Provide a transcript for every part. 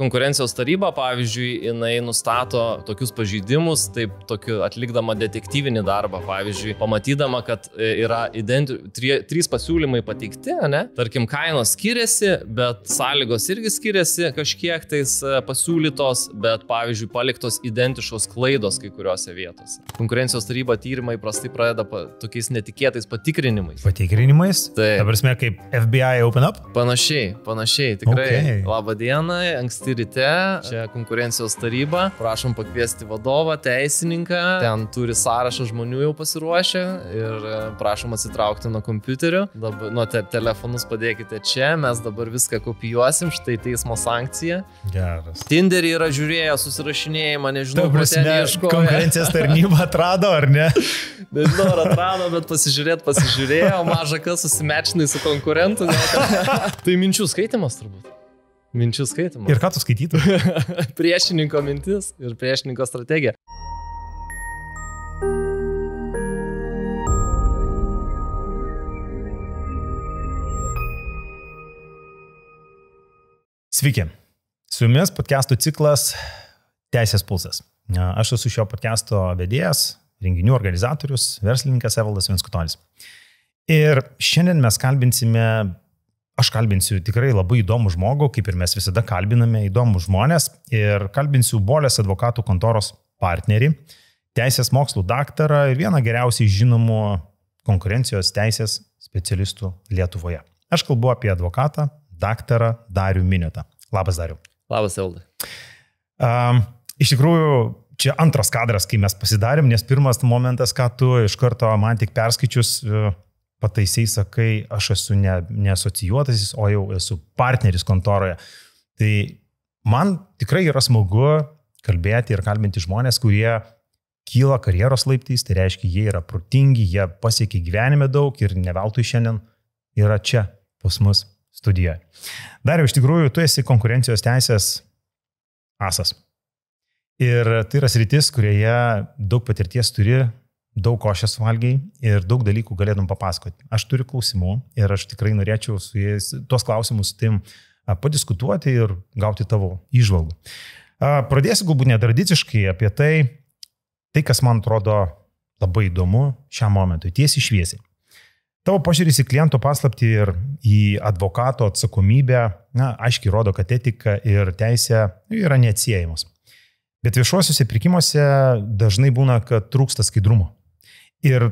Konkurencijos taryba, pavyzdžiui, jinai nustato tokius pažeidimus, atlikdama detektyvinį darbą, pavyzdžiui, pamatydama, kad yra trys pasiūlymai pateikti, ne? Tarkim, kainos skiriasi, bet sąlygos irgi skiriasi kažkiek tais pasiūlytos, bet, pavyzdžiui, paliktos identiškos klaidos kai kuriuose vietose. Konkurencijos taryba tyrimai prastai pradeda tokiais netikėtais patikrinimais. Patikrinimais? Tai. Ta prasme, kaip FBI Open Up? Panašiai, tikrai. Okay. Labą dieną, anksti ryte, čia konkurencijos taryba, prašom pakviesti vadovą, teisininką, ten turi sąrašą žmonių jau pasiruošę ir prašom atsitraukti nuo kompiuterio, nuo telefonus padėkite čia, mes dabar viską kopijuosim, štai teismo sankcija. Geras. Tinderį yra žiūrėję, susirašinėjimą, nežinau, ko ten ieškojo. Konkurencijos tarnyba atrado, ar ne? Nežinau, ar atrado, bet pasižiūrėjo, maža kas susimečinai su konkurentu. Tai minčių skaitimas turbūt. Minčių skaitimas. Ir ką tu skaitytum? Priešininko mintis ir priešininko strategija. Sveiki. Su jumis podcastų ciklas Teisės pulsas. Aš esu šio podcasto vedėjas, renginių organizatorius, verslininkas Evaldas Vinskutonis. Ir šiandien mes Aš kalbinsiu tikrai labai įdomų žmogų, kaip ir mes visada kalbiname įdomų žmonės, ir kalbinsiu Bolės advokatų kontoros partnerį, teisės mokslų daktarą ir vieną geriausiai žinomų konkurencijos teisės specialistų Lietuvoje. Aš kalbu apie advokatą, daktarą Darių Miniotą. Labas, Dariau. Labas, Eldai. Iš tikrųjų, čia antras kadras, kai mes pasidarėm, nes pirmas momentas, ką tu iš karto man tik perskaičius pataisiai sakai, aš esu ne asocijuotasis, o jau esu partneris kontoroje. Tai man tikrai yra smagu kalbėti ir kalbinti žmonės, kurie kyla karjeros laiptais, tai reiškia, jie yra protingi, jie pasiekia gyvenime daug ir ne veltui šiandien yra čia pas mus studijoje. Dariau, iš tikrųjų, tu esi konkurencijos teisės asas. Ir tai yra sritis, kurioje daug patirties turi, daug košės valgiai ir daug dalykų galėtum papasakoti. Aš turiu klausimų ir aš tikrai norėčiau su jais tuos klausimus su tim padiskutuoti ir gauti tavo įžvalgų. Pradėsiu galbūt netradiciškai apie tai, kas man atrodo labai įdomu šiam momentui, tiesiai šviesiai. Tavo požiūris į kliento paslaptį ir į advokato atsakomybę, aiškiai rodo, kad etika ir teisė yra neatsiejamos. Bet viešuosiuose pirkimuose dažnai būna, kad trūksta skaidrumo. Ir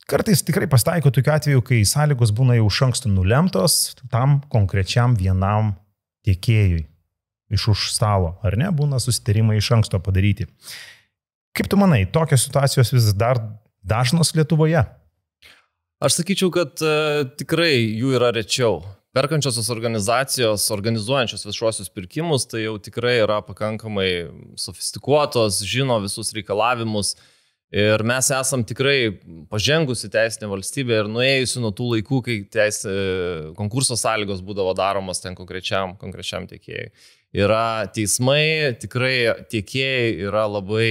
kartais tikrai pasitaiko tokiu atveju, kai sąlygos būna jau iš anksto nulemtos tam konkrečiam vienam tiekėjui iš už stalo, ar ne, būna susitarimai iš anksto padaryti. Kaip tu manai, tokios situacijos vis dar dažnos Lietuvoje? Aš sakyčiau, kad tikrai jų yra rečiau. Perkančiosios organizacijos, organizuojančios viešuosius pirkimus, tai jau tikrai yra pakankamai sofistikuotos, žino visus reikalavimus. Ir mes esam tikrai pažengusi teisinė valstybė ir nuėjusi nuo tų laikų, kai konkurso sąlygos būdavo daromos ten konkrečiam tiekėjui. Yra teismai, tikrai tiekėjai yra labai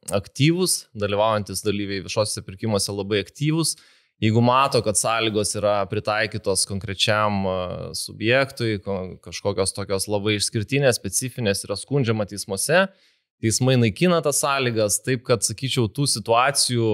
aktyvūs, dalyvaujantis dalyviai viešuosiuose pirkimuose labai aktyvūs. Jeigu mato, kad sąlygos yra pritaikytos konkrečiam subjektui, kažkokios tokios labai išskirtinės, specifinės yra skundžiama teismuose, teismai naikina tas sąlygas, taip kad, sakyčiau, tų situacijų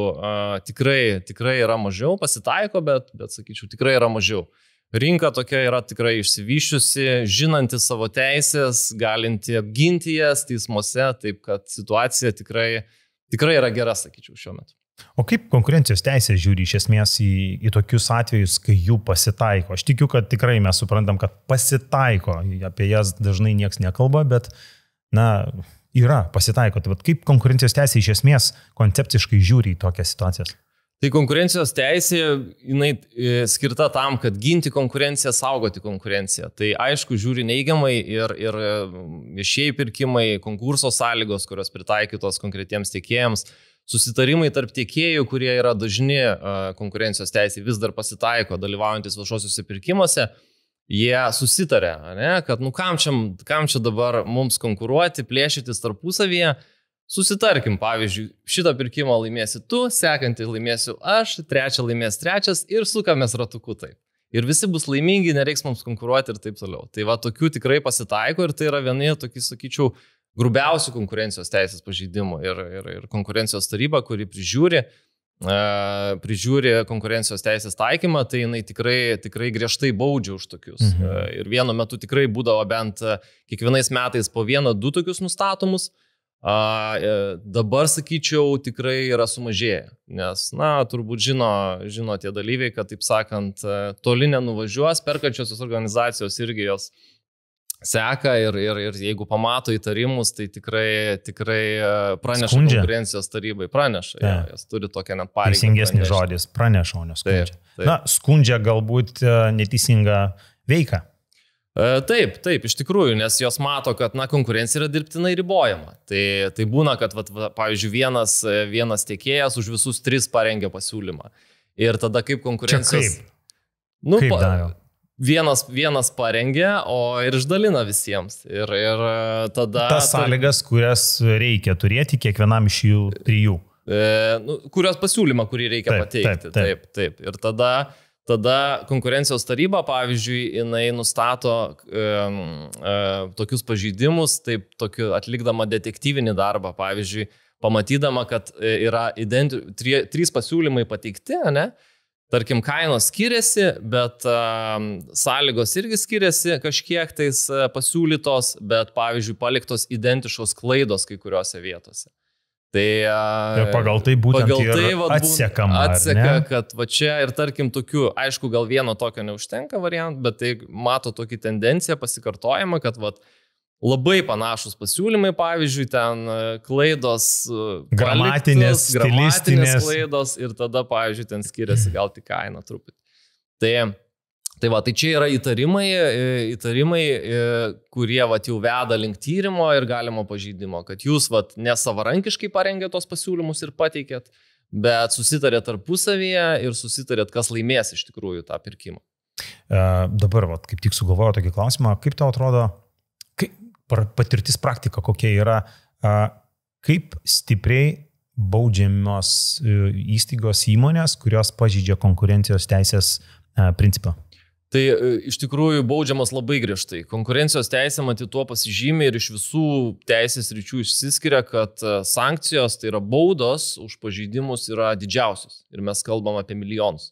tikrai yra mažiau, pasitaiko, bet sakyčiau, tikrai yra mažiau. Rinka tokia yra tikrai išsivyščiusi, žinanti savo teisės, galinti apginti jas teismuose, taip kad situacija tikrai yra gera, sakyčiau, šiuo metu. O kaip konkurencijos teisė žiūri iš esmės į tokius atvejus, kai jų pasitaiko? Aš tikiu, kad tikrai mes suprantam, kad pasitaiko, apie jas dažnai niekas nekalba, bet pasitaiko. Tai kaip konkurencijos teisė iš esmės koncepciškai žiūri į tokias situacijas? Tai konkurencijos teisė, jinai skirta tam, kad ginti konkurenciją, saugoti konkurenciją. Tai aišku, žiūri neigiamai ir viešieji pirkimai, konkurso sąlygos, kurios pritaikytos konkretiems tiekėjams, susitarimai tarp tiekėjų, kurie yra dažni konkurencijos teisė, vis dar pasitaiko, dalyvaujantis viešuosiuose pirkimuose, jie susitarė, kad kam čia dabar mums konkuruoti, plėšytis tarpusavyje. Susitarkim, pavyzdžiui, šitą pirkimą laimėsi tu, sekantį laimėsiu aš, trečią laimės trečias ir sukamės ratuku taip. ir visi bus laimingi, nereiks mums konkuruoti ir taip toliau. Tai va, tokių tikrai pasitaiko ir tai yra vieni, tokį, sakyčiau, grubiausių konkurencijos teisės pažeidimų ir konkurencijos taryba, kuri prižiūri konkurencijos teisės taikymą, tai jinai tikrai griežtai baudžia už tokius. Ir vienu metu tikrai būdavo bent kiekvienais metais po 1-2 tokius nustatomus. Dabar, sakyčiau, tikrai yra sumažėję, nes, turbūt žino tie dalyviai, kad, taip sakant, toli nenuvažiuos, perkančiosios organizacijos irgi jos seka ir jeigu pamato įtarimus, tai tikrai praneša konkurencijos tarybai, praneša. Jas turi tokią net pareigą. Teisingesnis žodis, praneša, o neskundžia. Skundžia galbūt neteisingą veiką. Taip, iš tikrųjų, nes jos mato, kad konkurencija yra dirbtinai ribojama. Tai būna, kad, pavyzdžiui, vienas tiekėjas už visus 3 parengia pasiūlymą. Ir tada kaip konkurencijos... Kaip daro? Vienas parengia, o ir išdalina visiems. Ir tada... Tas sąlygas, kurias reikia turėti kiekvienam iš jų 3. Kurios pasiūlymą, kurį reikia pateikti. Taip. Ir tada konkurencijos taryba, pavyzdžiui, jinai nustato tokius pažeidimus, atlikdama detektyvinį darbą, pavyzdžiui, pamatydama, kad yra 3 pasiūlymai pateikti, ne? Tarkim, kainos skiriasi, bet sąlygos irgi skiriasi kažkiek tais pasiūlytos, bet, pavyzdžiui, paliktos identiškos klaidos kai kuriuose vietose. Tai pagal tai būtent atsekama. Atseka, kad va čia ir tarkim tokių, aišku, gal vieno tokio neužtenka variantų, bet tai mato tokį tendenciją pasikartojimą, kad va, labai panašus pasiūlymai, pavyzdžiui, ten klaidos, gramatinės klaidos ir tada, pavyzdžiui, ten skiriasi gal tik kaina truputį. Tai čia yra įtarimai, kurie jau veda link tyrimo ir galimo pažeidimo, kad jūs nesavarankiškai parengėt tos pasiūlymus ir pateikėt, bet susitarėt tarpusavyje ir susitarėt, kas laimės iš tikrųjų tą pirkimą. Dabar, kaip tik sugalvoju tokį klausimą, kaip tau atrodo, patirtis praktika kokia yra, kaip stipriai baudžiamos įstaigos įmonės, kurios pažeidžia konkurencijos teisės principą? Tai iš tikrųjų baudžiamas labai griežtai. Konkurencijos teisė matyt tuo pasižymė ir iš visų teisės ryčių išsiskiria, kad sankcijos, tai yra baudos už pažeidimus yra didžiausios. Ir mes kalbam apie milijonus.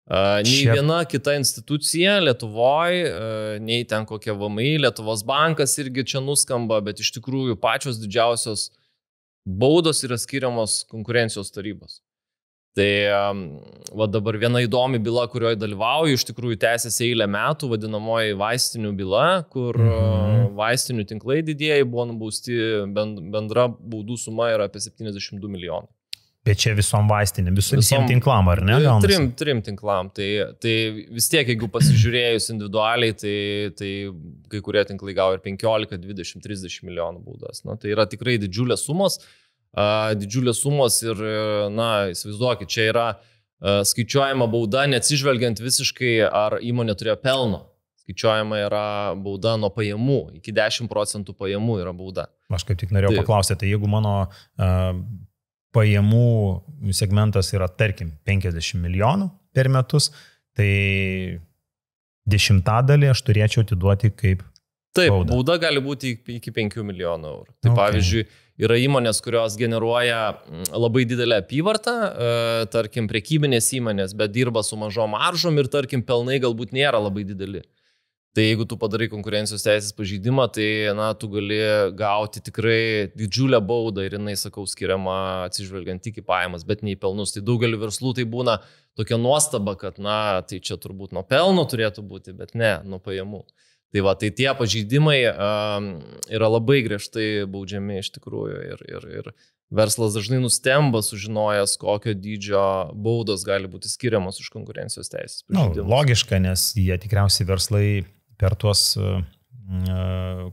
Nei viena kita institucija Lietuvoje, nei ten kokia VMI, Lietuvos bankas irgi čia nuskamba, bet iš tikrųjų pačios didžiausios baudos yra skiriamos konkurencijos tarybos. Tai dabar viena įdomi byla, kurioje dalyvauju, iš tikrųjų tęsiasi eilę metų, vadinamoji vaistinių byla, kur vaistinių tinklai didieji buvo nubausti, bendra baudų suma yra apie 72 milijonų. Bet čia visom vaistinėm, visiems tinklam, ar ne? Trim tinklam. Tai vis tiek, jeigu pasižiūrėjus individualiai, tai kai kurie tinklai gavo ir 15, 20, 30 milijonų baudas. Tai yra tikrai didžiulės sumos. Ir, įsivaizduokit, čia yra skaičiuojama bauda, neatsižvelgiant visiškai, ar įmonė turėjo pelno. Skaičiuojama yra bauda nuo pajamų, iki 10% pajamų yra bauda. Aš kaip tik norėjau paklausti, tai jeigu mano pajamų segmentas yra, tarkim, 50 milijonų per metus, tai 10% aš turėčiau atiduoti kaip bauda. Bauda gali būti iki 5 milijonų eurų. Tai pavyzdžiui, yra įmonės, kurios generuoja labai didelę apyvartą, tarkim, prekybinės įmonės, bet dirba su mažom maržom ir, tarkim, pelnai galbūt nėra labai dideli. Tai jeigu tu padarai konkurencijos teisės pažeidimą, tai, tu gali gauti tikrai didžiulę baudą ir jinai, sakau, skiriama atsižvelgiant tik į pajamas, bet ne į pelnus. Tai daugeliu verslų tai būna tokia nuostaba, kad, tai čia turbūt nuo pelno turėtų būti, bet ne, nuo pajamų. Tai tie pažeidimai yra labai griežtai baudžiami iš tikrųjų ir verslas dažnai nustemba sužinojęs, kokio dydžio baudos gali būti skiriamos už konkurencijos teisės pažeidimus. Logiška, nes jie tikriausiai verslai per tuos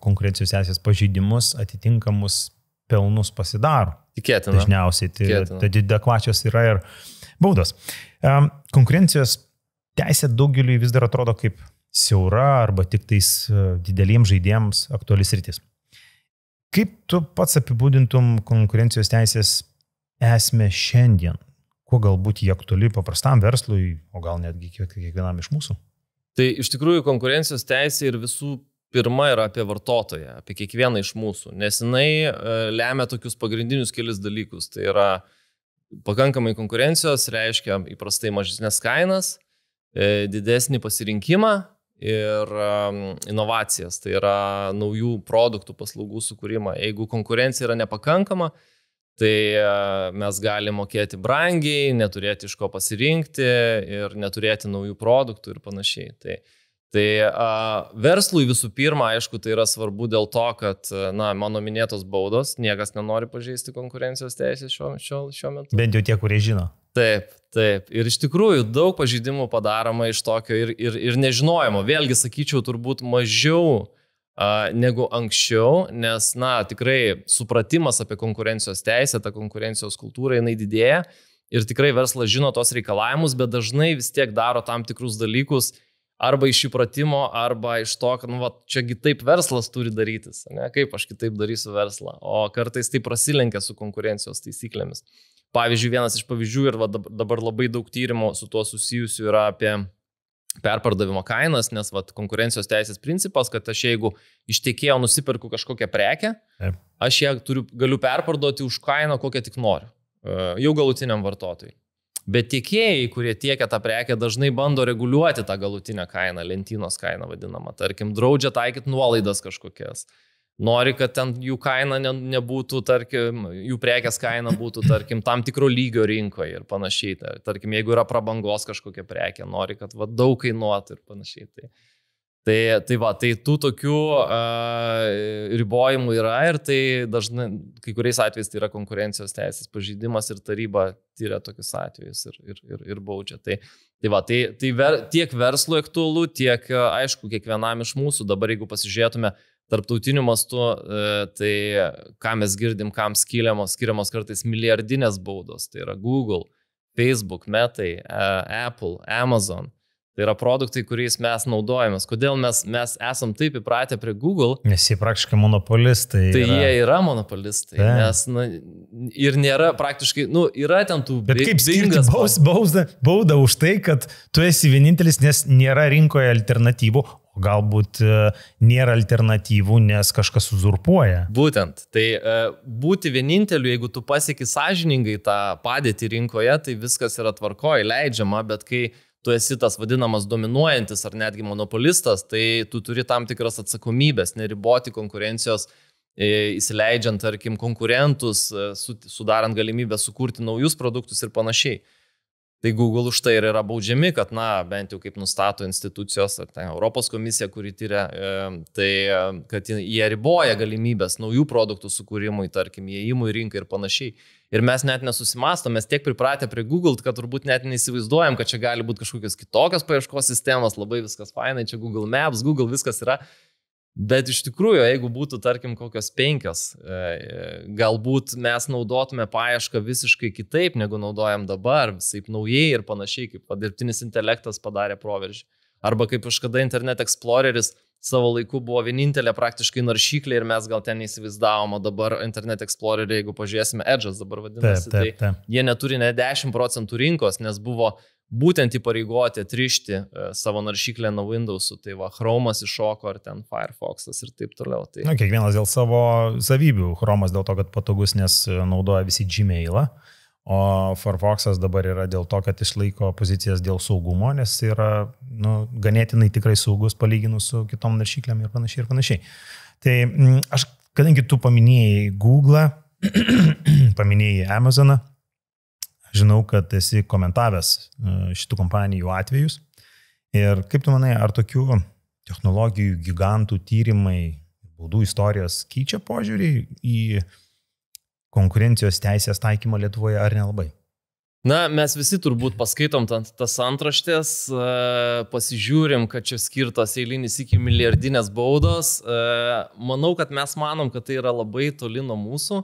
konkurencijos teisės pažeidimus atitinkamus pelnus pasidaro. Tikėtina. Dažniausiai tai adekvačios yra ir baudos. Konkurencijos teisė daugeliui vis dar atrodo kaip siaura arba tik tais dideliems žaidėjams aktualis sritis. Kaip tu pats apibūdintum konkurencijos teisės esmę šiandien? Kuo galbūt jie aktuali paprastam verslui, o gal netgi kiekvienam iš mūsų? Tai iš tikrųjų konkurencijos teisė ir visų pirma yra apie vartotoją, apie kiekvieną iš mūsų, nes jinai lemia tokius pagrindinius kelis dalykus. Tai yra pakankamai konkurencijos, reiškia įprastai mažesnės kainas, didesnį pasirinkimą ir inovacijas, tai yra naujų produktų, paslaugų sukūrimą. Jeigu konkurencija yra nepakankama, tai mes galime mokėti brangiai, neturėti iš ko pasirinkti ir neturėti naujų produktų ir panašiai. Tai verslui visų pirma, aišku, tai yra svarbu dėl to, kad, mano minėtos baudos, niekas nenori pažeisti konkurencijos teisės šiuo metu. Bent jau tie, kurie žino. Taip. Ir iš tikrųjų daug pažeidimų padaroma iš tokio ir nežinojimo. Vėlgi, sakyčiau, turbūt mažiau negu anksčiau, nes, tikrai supratimas apie konkurencijos teisę, ta konkurencijos kultūra, jinai didėja ir tikrai verslas žino tos reikalavimus, bet dažnai vis tiek daro tam tikrus dalykus arba iš įpratimo, arba iš to, kad, čiagi taip verslas turi darytis, ne? Kaip aš kitaip darysiu verslą, o kartais tai prasilenkia su konkurencijos taisyklėmis. Pavyzdžiui, vienas iš pavyzdžių ir dabar labai daug tyrimų su tuo susijusių yra apie perpardavimo kainas, nes konkurencijos teisės principas, kad aš jeigu iš tiekėjo nusipirku kažkokią prekę, aš ją galiu perparduoti už kainą, kokią tik noriu, jau galutiniam vartotojui. Bet tiekėjai, kurie tiekia tą prekę, dažnai bando reguliuoti tą galutinę kainą, lentynos kainą vadinamą, tarkim, draudžia taikyti nuolaidas kažkokias. Nori, kad ten jų kaina nebūtų, tarkim, jų prekės kaina būtų, tarkim, tam tikro lygio rinkoje ir panašiai. Tarkim, jeigu yra prabangos kažkokia prekė, nori, kad daug kainuotų ir panašiai. Tai tų tokių ribojimų yra ir tai dažnai, kai kuriais atvejais tai yra konkurencijos teisės pažeidimas ir taryba tyria tokius atvejus ir baudžia. Tai tiek verslui aktualu, tiek, aišku, kiekvienam iš mūsų. Dabar, jeigu pasižiūrėtume tarptautiniu mastu, tai ką mes girdim, kam skiriamos kartais milijardinės baudos. Tai yra Google, Facebook, Meta, Apple, Amazon. Tai yra produktai, kuriais mes naudojamės. Kodėl mes esam taip įpratę prie Google? Nes jie praktiškai monopolistai. Tai jie yra monopolistai. Nes ir nėra praktiškai, yra ten tų... Bet kaip skirti baudą už tai, kad tu esi vienintelis, nes nėra rinkoje alternatyvų, o galbūt nėra alternatyvų, nes kažkas uzurpuoja. Būtent. Tai būti vieninteliu, jeigu tu pasieki sąžiningai tą padėtį rinkoje, tai viskas yra tvarkoje, leidžiama, bet kai tu esi tas vadinamas dominuojantis ar netgi monopolistas, tai tu turi tam tikras atsakomybės, neriboti konkurencijos, įsileidžiant, tarkim, konkurentus, sudarant galimybę sukurti naujus produktus ir panašiai. Tai Google už tai ir yra baudžiami, kad, bent jau kaip nustato institucijos, ar tai Europos komisija, kuri tyria, tai kad jie riboja galimybės naujų produktų sukūrimui, tarkim, įėjimui į rinką ir panašiai. Ir mes net nesusimastom, mes tiek pripratę prie Google, kad turbūt net neįsivaizduojam, kad čia gali būti kažkokios kitokios paieškos sistemos, labai viskas fainai, čia Google Maps, Google viskas yra. Bet iš tikrųjų, jeigu būtų, tarkim, kokios 5, galbūt mes naudotume paiešką visiškai kitaip, negu naudojam dabar, visai naujai ir panašiai, kaip dirbtinis intelektas padarė proveržį. Arba kaip kažkada Internet Exploreris savo laiku buvo vienintelė praktiškai naršyklė ir mes gal ten neįsivaizdavom, o dabar Internet Explorer, jeigu pažiūrėsime, Edge'as dabar vadinasi, tai jie neturi ne 10% rinkos, nes buvo būtent įpareigoti atrišti savo naršyklę nuo Windows'ų, tai Chrome'as iššoko ar ten Firefox'as ir taip toliau. Tai... Kiekvienas dėl savo savybių, Chrome'as dėl to, kad patogus, nes naudoja visi Gmail'ą, o Firefox'as dabar yra dėl to, kad išlaiko pozicijas dėl saugumo, nes yra ganėtinai tikrai saugus palyginus su kitom naršyklėm ir panašiai. Tai aš, kadangi tu paminėjai Google'ą, paminėjai Amazon'ą, žinau, kad esi komentavęs šitų kompanijų atvejus. Ir kaip tu manai, ar tokių technologijų gigantų tyrimai, baudų istorijos keičia požiūrį į konkurencijos teisės taikymą Lietuvoje ar nelabai? Mes visi turbūt paskaitom tas antraštės, pasižiūrim, kad čia skirtos eilinis iki milijardinės baudos. Manau, kad mes manom, kad tai yra labai toli nuo mūsų.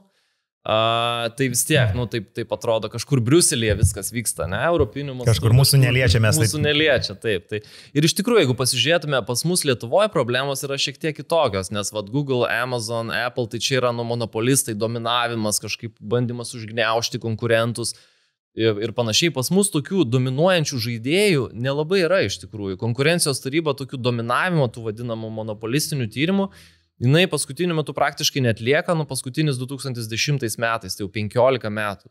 Tai vis tiek, taip atrodo, kažkur Briuselyje viskas vyksta, ne, europiniu mastu. Kažkur mūsų neliečia, mes mūsų neliečia, taip. Ir iš tikrųjų, jeigu pasižiūrėtume, pas mus Lietuvoje problemos yra šiek tiek kitokios, nes Google, Amazon, Apple, tai čia yra monopolistai, dominavimas, kažkaip bandymas užgniaužti konkurentus. ir panašiai. Pas mus tokių dominuojančių žaidėjų nelabai yra iš tikrųjų. Konkurencijos taryba tokių dominavimo, tų vadinamų monopolistinių tyrimų, jinai paskutiniu metu praktiškai netlieka, paskutinis 2010 metais, tai jau 15 metų.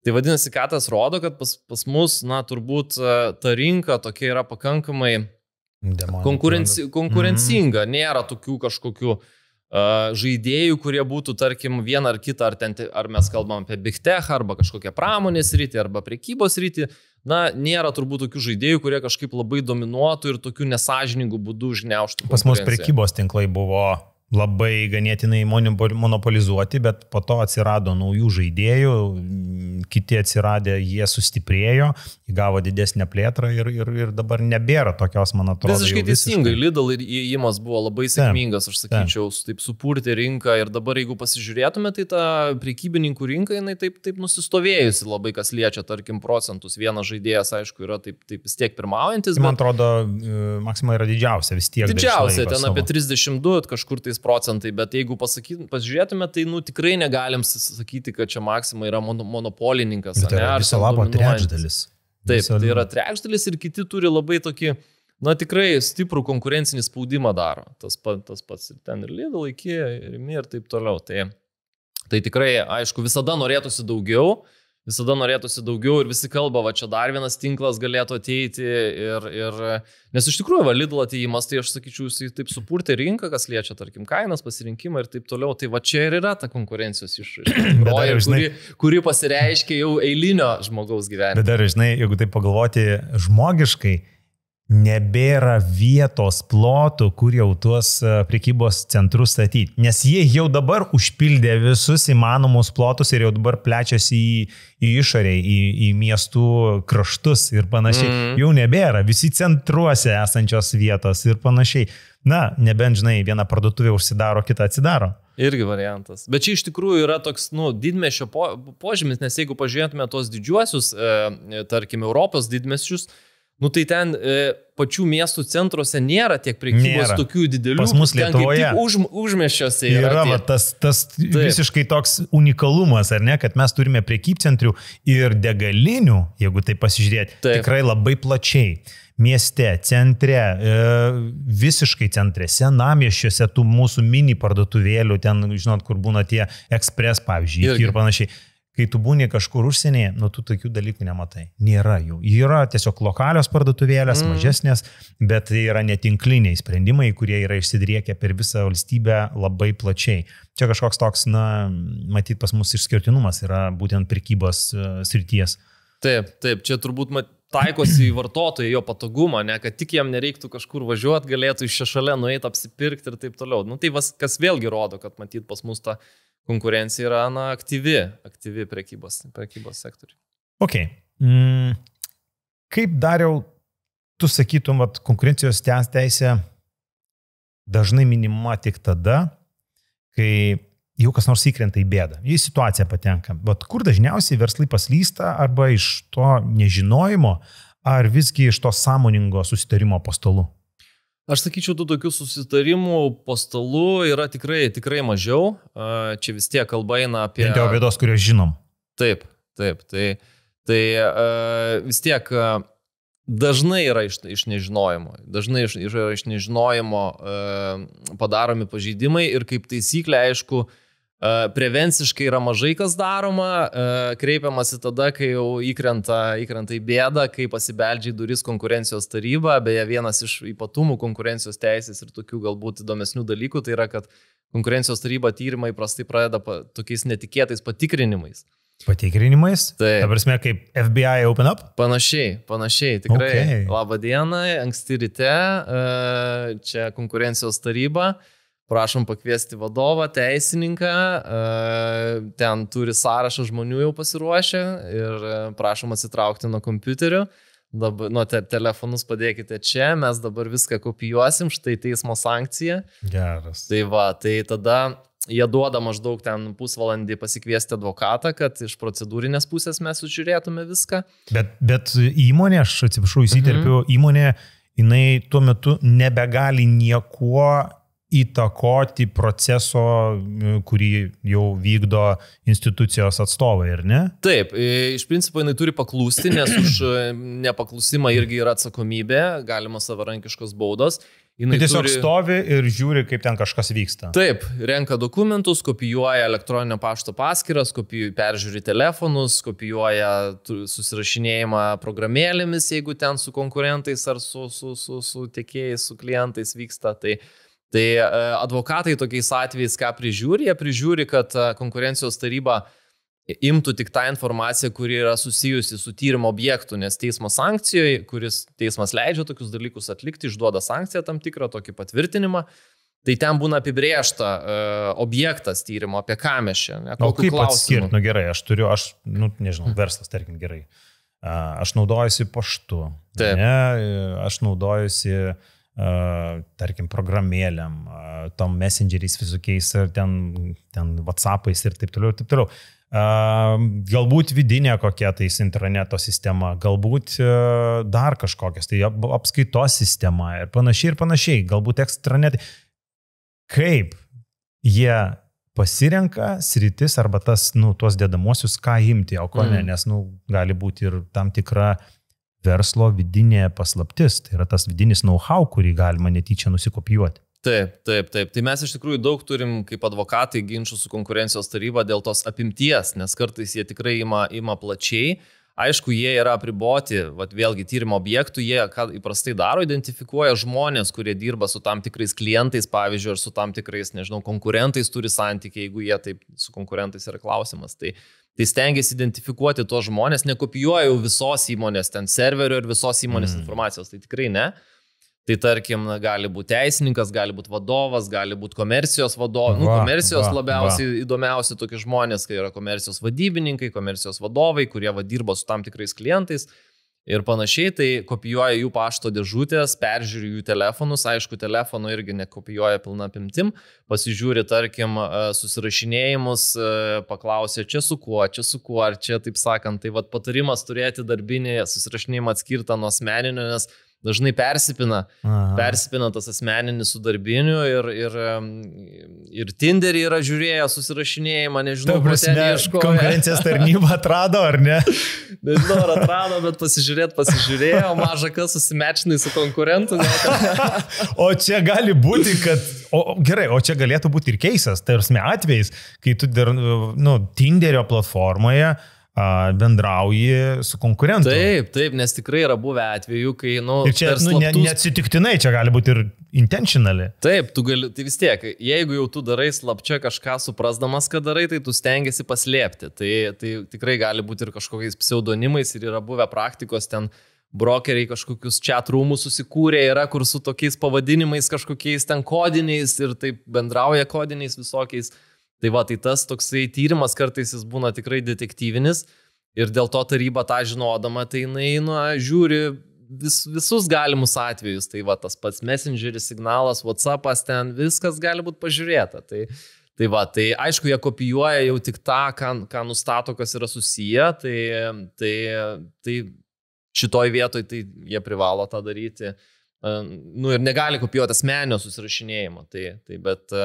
Tai vadinasi, ką tas rodo, kad pas mus, turbūt ta rinka tokia yra pakankamai konkurencinga, nėra tokių kažkokių žaidėjų, kurie būtų, tarkim, vieną ar kitą, ar mes kalbam apie big tech, arba kažkokią pramonės rytį, arba prekybos rytį. Nėra turbūt tokių žaidėjų, kurie kažkaip labai dominuotų ir tokių nesažiningų būdų užgniaužtų. Pas mus prekybos tinklai buvo labai ganėtinai monopolizuoti, bet po to atsirado naujų žaidėjų, kiti atsiradė, jie sustiprėjo, įgavo didesnę plėtrą ir dabar nebėra tokios, man atrodo. Visiškai teisingai, Lidl įėjimas buvo labai sėkmingas, aš sakyčiau, taip supurti rinką ir dabar, jeigu pasižiūrėtume, tai ta prekybininkų rinka, jinai taip nusistovėjusi labai, kas liečia, tarkim, procentus. Vienas žaidėjas, aišku, yra taip vis tiek pirmaujantis. Man atrodo, Maxima yra didžiausia vis tiek. Didžiausia, ten apie 32 kažkur tais procentai, bet jeigu pasižiūrėtume, tai tikrai negalim sakyti, kad čia Maxima yra monopolininkas. Bet tai yra viso labo trečdalis. Taip, tai yra trečdalis ir kiti turi labai tokį, tikrai stiprų konkurencinį spaudimą daro. Tas pats ir ten ir Lidl, IKEA, ir Rimi ir taip toliau. Tai tikrai, aišku, visada norėtųsi daugiau ir visi kalba, čia dar vienas tinklas galėtų ateiti nes iš tikrųjų, Lidl ateimas, tai aš sakyčiau, jis taip supurtė rinką, kas liečia, tarkim, kainas, pasirinkimą ir taip toliau, tai čia ir yra ta konkurencijos išraiška, kuri pasireiškia jau eilinio žmogaus gyvenime. Bet dar, jeigu taip pagalvoti žmogiškai, nebėra vietos plotų, kur jau tuos prekybos centrus statyti. Nes jie jau dabar užpildė visus įmanomus plotus ir jau dabar plečiasi į išorę, į miestų kraštus ir panašiai. Jau nebėra. Visi centruose esančios vietos ir panašiai. Nebent, viena parduotuvė užsidaro, kita atsidaro. Irgi variantas. Bet čia iš tikrųjų yra toks, didmiesčio požymis, nes jeigu pažiūrėtume tos didžiuosius, tarkim, Europos didmiesčius, tai ten pačių miestų centruose nėra tiek prekybos tokių didelių. Pas mus Lietuvoje užmiesčiuose yra tas visiškai toks unikalumas, ar ne, kad mes turime prekybcentrių ir degalinių, jeigu tai pasižiūrėti, tikrai labai plačiai. Mieste, centre, visiškai centre, senamiesčiuose tų mūsų mini parduotuvėlių, ten, žinot, kur būna tie ekspres, pavyzdžiui, ir panašiai. Kai tu būni kažkur užsienyje, tu tokių dalykų nematai. Nėra jų. Yra tiesiog lokalios parduotuvėlės, mažesnės, bet tai yra netinkliniai sprendimai, kurie yra išsidriekę per visą valstybę labai plačiai. Čia kažkoks toks, matyt, pas mus išskirtinumas yra būtent prekybos srities. Taip, čia turbūt taikosi į vartotoją, jo patogumą, kad tik jam nereiktų kažkur važiuoti, galėtų iš šalia nueiti apsipirkti ir taip toliau. Tai kas vėlgi rodo, kad matyt pas mus ta konkurencija yra aktyvi prekybos sektoriui. Ok. Kaip Dariau, tu sakytum, konkurencijos teisė dažnai minima tik tada, kai jau kas nors įkrenta į bėdą, į situaciją patenka. Bet kur dažniausiai verslai paslysta arba iš to nežinojimo, ar visgi iš to sąmoningo susitarimo po stalu? Aš sakyčiau, tų tokių susitarimų po stalu yra tikrai mažiau. Čia vis tiek kalba eina apie... Bent jau bėdos, kurios žinom. Taip. Tai vis tiek dažnai yra iš nežinojimo. Dažnai yra iš nežinojimo padaromi pažeidimai ir kaip taisyklė, aišku, prevenciškai yra mažai kas daroma, kreipiamasi tada, kai jau įkrenta į bėdą, kai pasibeldžia į duris konkurencijos taryba. Beje, vienas iš ypatumų konkurencijos teisės ir tokių galbūt įdomesnių dalykų, tai yra, kad konkurencijos taryba tyrimai prastai pradeda tokiais netikėtais patikrinimais. Patikrinimais? Taip. Ta prasme, kaip FBI open up? Panašiai, tikrai. Okay. Labą dieną, anksti ryte, čia konkurencijos taryba. Prašom pakviesti vadovą, teisininką, ten turi sąrašą žmonių jau pasiruošę ir prašom atsitraukti nuo kompiuterių, nuo telefonus padėkite čia, mes dabar viską kopijuosim, štai teismo sankcija. Geras. Tai tada jie duoda maždaug ten pusvalandį pasikviesti advokatą, kad iš procedūrinės pusės mes sužiūrėtume viską. Bet įmonė, aš atsiprašau, įsiterpiu, įmonė, jinai tuo metu nebegali niekuo įtakoti proceso, kurį jau vykdo institucijos atstovai, ar ne? Taip, iš principo jinai turi paklūsti, nes už nepaklusimą irgi yra atsakomybė, galima savarankiškos baudos. Tai tiesiog stovi ir žiūri, kaip ten kažkas vyksta. Taip, renka dokumentus, kopijuoja elektroninio pašto paskyras, peržiūri telefonus, kopijuoja susirašinėjimą programėlėmis, jeigu ten su konkurentais ar su tiekėjais, su klientais vyksta. Tai advokatai tokiais atvejais ką prižiūri? Jie prižiūri, kad konkurencijos taryba imtų tik tą informaciją, kuri yra susijusi su tyrimo objektu, nes teismo sankcijoje, kuris teismas leidžia tokius dalykus atlikti, išduoda sankciją tam tikrą, tokį patvirtinimą, tai ten būna apibrėžta objektas tyrimo, apie ką mes čia. O kaip atskirti? Nu gerai, nežinau, verslas, tarkim, gerai. Aš naudojusi paštu, ne? Aš naudojusi, tarkim, programėlėm, tom messengeriais visokiais, ten WhatsAppais ir taip toliau, ir taip toliau. Galbūt vidinė kokia tais intraneto sistema, galbūt dar kažkokias, tai apskaitos sistema ir panašiai, galbūt ekstranetai. Kaip jie pasirenka sritis arba tuos dedamosius, ką imti, o ko ne, nes gali būti ir tam tikra verslo vidinė paslaptis, tai yra tas vidinis know-how, kurį galima netyčia nusikopijuoti. Taip. Tai mes iš tikrųjų daug turim kaip advokatai ginčių su konkurencijos taryba dėl tos apimties, nes kartais jie tikrai ima plačiai. Aišku, jie yra apriboti, vėlgi tyrimo objektų, jie ką įprastai daro, identifikuoja žmonės, kurie dirba su tam tikrais klientais, pavyzdžiui, ar su tam tikrais, konkurentais turi santykiai, jeigu jie taip su konkurentais yra klausimas. Tai stengiasi identifikuoti tos žmonės, nekopijuoja jau visos įmonės, ten serverio ir visos įmonės informacijos, tai tikrai ne. Tai tarkim, gali būti teisininkas, gali būti vadovas, gali būti komercijos vadovas. Komercijos labiausiai įdomiausi tokie žmonės, kai yra komercijos vadybininkai, komercijos vadovai, kurie dirba su tam tikrais klientais ir panašiai. Tai kopijuoja jų pašto dėžutės, peržiūri jų telefonus. Aišku, telefono irgi nekopijuoja pilna apimtim. Pasižiūri, tarkim, susirašinėjimus, paklausia, čia su kuo, ar čia, taip sakant. Tai patarimas turėti darbinį susirašinėjimą atskirtą nuo asmeninio, nes dažnai persipina tas asmeninis su darbiniu ir Tinderį yra žiūrėję susirašinėjimą, nežinau, konkurencijos tarnyba atrado, ar ne? Nežinau, ar atrado, bet pasižiūrėjo, maža kas susimečinai su konkurentu. O čia gali būti, o čia galėtų būti ir keisas, tarsi atvejais, kai tu Tinderio platformoje bendrauji su konkurentu. Taip, nes tikrai yra buvę atvejų, kai, ir čia, neatsitiktinai, čia gali būti ir intentionally. Taip, tai vis tiek, jeigu jau tu darai slapčia kažką suprasdamas, ką darai, tai tu stengiasi paslėpti. Tai tikrai gali būti ir kažkokiais pseudonimais ir yra buvę praktikos, ten brokeriai kažkokius chat rūmus susikūrė, yra kur su tokiais pavadinimais kažkokiais ten kodiniais ir taip bendrauja kodiniais visokiais. Tai tas toksai tyrimas kartais jis būna tikrai detektyvinis ir dėl to taryba tą žinodama, tai jinai žiūri visus galimus atvejus. Tai tas pats messengeris, signalas, WhatsAppas, ten viskas gali būti pažiūrėta. Tai aišku, jie kopijuoja jau tik tą, ką nustato, kas yra susiję, tai šitoj vietoj tai jie privalo tą daryti. Ir negali kopijuoti asmeninio susirašinėjimo. Bet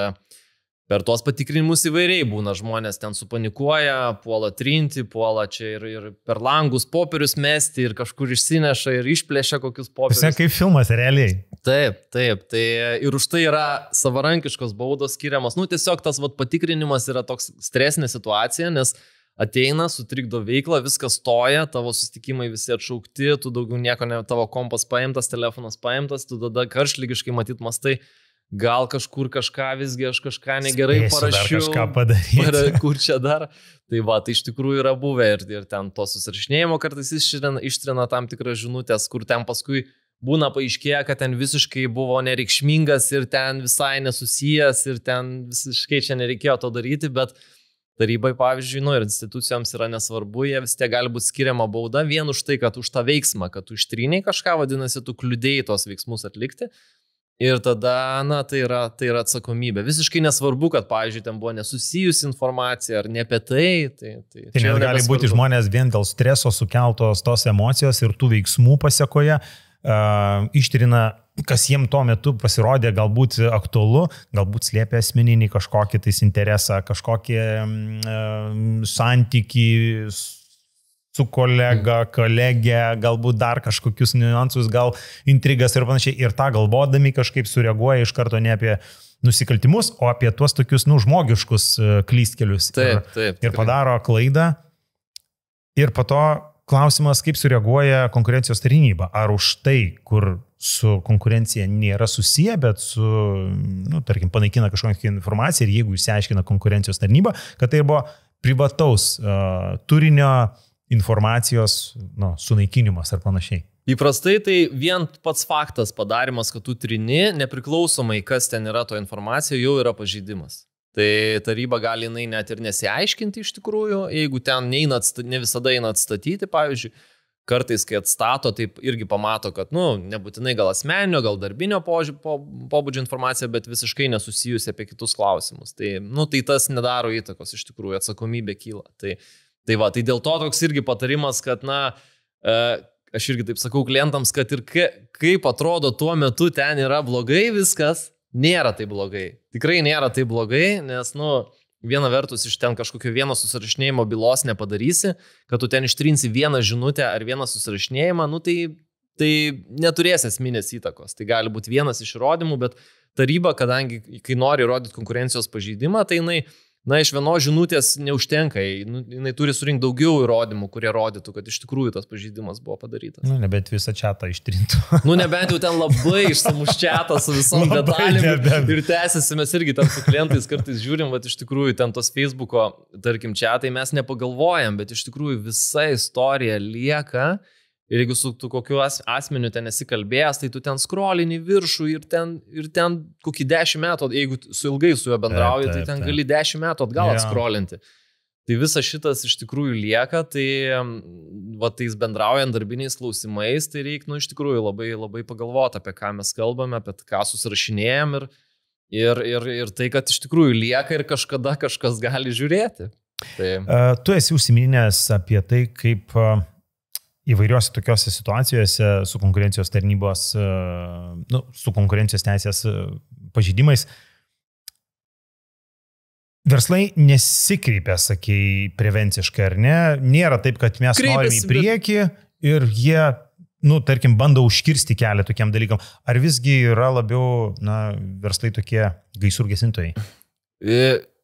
per tuos patikrinimus įvairiai būna, žmonės ten supanikuoja, puola trinti, puola čia ir per langus popierius mesti ir kažkur išsineša ir išplėšia kokius popierius. Visai kaip filmas, realiai. Taip. Tai ir už tai yra savarankiškos baudos skiriamos. Tiesiog tas patikrinimas yra toks stresinė situacija, nes ateina, sutrikdo veiklą, viskas stoja, tavo susitikimai visi atšaukti, tu daugiau nieko, tavo kompas paimtas, telefonas paimtas, tu tada karštlygiškai matyt mastai, gal kažkur kažką visgi aš kažką negerai parašiau, kažką padaryti. Kur čia dar. Tai iš tikrųjų yra buvę ir ten to susirašinėjimo kartais ištrina tam tikras žinutės, kur ten paskui būna paaiškėję, kad ten visiškai buvo nereikšmingas ir ten visai nesusijęs ir ten visiškai čia nereikėjo to daryti, bet tarybai, pavyzdžiui, ir institucijoms yra nesvarbu, jie vis tiek gali būti skiriama bauda vien už tai, kad už tą veiksmą, kad tu ištryniai kažką, vadinasi, tu kliudėjai tos veiksmus atlikti. Ir tada, tai yra atsakomybė. Visiškai nesvarbu, kad, pavyzdžiui, ten buvo nesusijusi informacija ar ne apie tai. Tai gali būti žmonės vien dėl streso sukeltos tos emocijos ir tų veiksmų pasiekoje ištrina kas jiem tuo metu pasirodė galbūt aktualu, galbūt slėpė asmeninį kažkokį tais interesą, kažkokį santykį su kolega, kolegė, galbūt dar kažkokius niuansus, gal intrigas ir panašiai. Ir tą galvodami kažkaip sureaguoja iš karto ne apie nusikaltimus, o apie tuos tokius, žmogiškus klystkelius. Taip. Ir padaro klaidą. Ir po to klausimas, kaip sureaguoja konkurencijos tarnyba. Ar už tai, kur su konkurencija nėra susiję, bet su, tarkim, panaikina kažkokią informaciją ir jeigu išsiaiškina konkurencijos tarnyba, kad tai buvo privataus turinio informacijos sunaikinimas ar panašiai. Įprastai tai vien pats faktas padarimas, kad tu trini, nepriklausomai kas ten yra to informacija, jau yra pažeidimas. Tai taryba gali jinai net ir nesiaiškinti iš tikrųjų, jeigu ten ne visada eina atstatyti, pavyzdžiui, kartais, kai atstato, taip irgi pamato, kad, nebūtinai gal asmeninio, gal darbinio pobūdžio informacija, bet visiškai nesusijusi apie kitus klausimus. Tai, tai tas nedaro įtakos iš tikrųjų, atsakomybė kyla. Tai dėl to toks irgi patarimas, kad, aš irgi taip sakau klientams, kad ir kaip atrodo tuo metu ten yra blogai viskas, nėra tai blogai. Tikrai nėra tai blogai, nes, viena vertus iš ten kažkokio vieno susirašinėjimo bylos nepadarysi, kad tu ten ištrinsi vieną žinutę ar vieną susirašinėjimą, tai neturės esminės įtakos. Tai gali būti vienas iš įrodymų, bet taryba, kadangi kai nori įrodyti konkurencijos pažeidimą, tai jinai iš vienos žinutės neužtenka, jinai turi surinkti daugiau įrodymų, kurie rodytų, kad iš tikrųjų tas pažeidimas buvo padarytas. Nebent visą chatą ištrintų. Nebent jau ten labai išsamus chatą su visom detalėm ir tęsiasi, mes irgi ten su klientais kartais žiūrim, iš tikrųjų ten tos Facebooko, tarkim, chatai mes nepagalvojam, bet iš tikrųjų visa istorija lieka. Ir jeigu su kokiu asmeniu ten esi kalbėjęs, tai tu ten scrollini viršų ir ten kokį 10 metų, jeigu su ilgai su juo bendrauji, tai ten gali 10 metų atgal atscrollinti. Tai visa šitas iš tikrųjų lieka, tai tais bendraujant darbiniais klausimais, tai reikia, iš tikrųjų labai, labai pagalvoti, apie ką mes kalbame, apie ką susirašinėjom ir tai, kad iš tikrųjų lieka ir kažkada kažkas gali žiūrėti. Tai... Tu esi užsiminęs apie tai, kaip įvairiuose tokiuose situacijose su konkurencijos tarnybos, su konkurencijos teisės pažeidimais verslai nesikreipia, sakai, prevenciškai, ar ne? Nėra taip, kad mes norim į priekį ir jie, tarkim, bando užkirsti kelią tokiam dalykam. Ar visgi yra labiau, verslai tokie gaisrų gesintojai?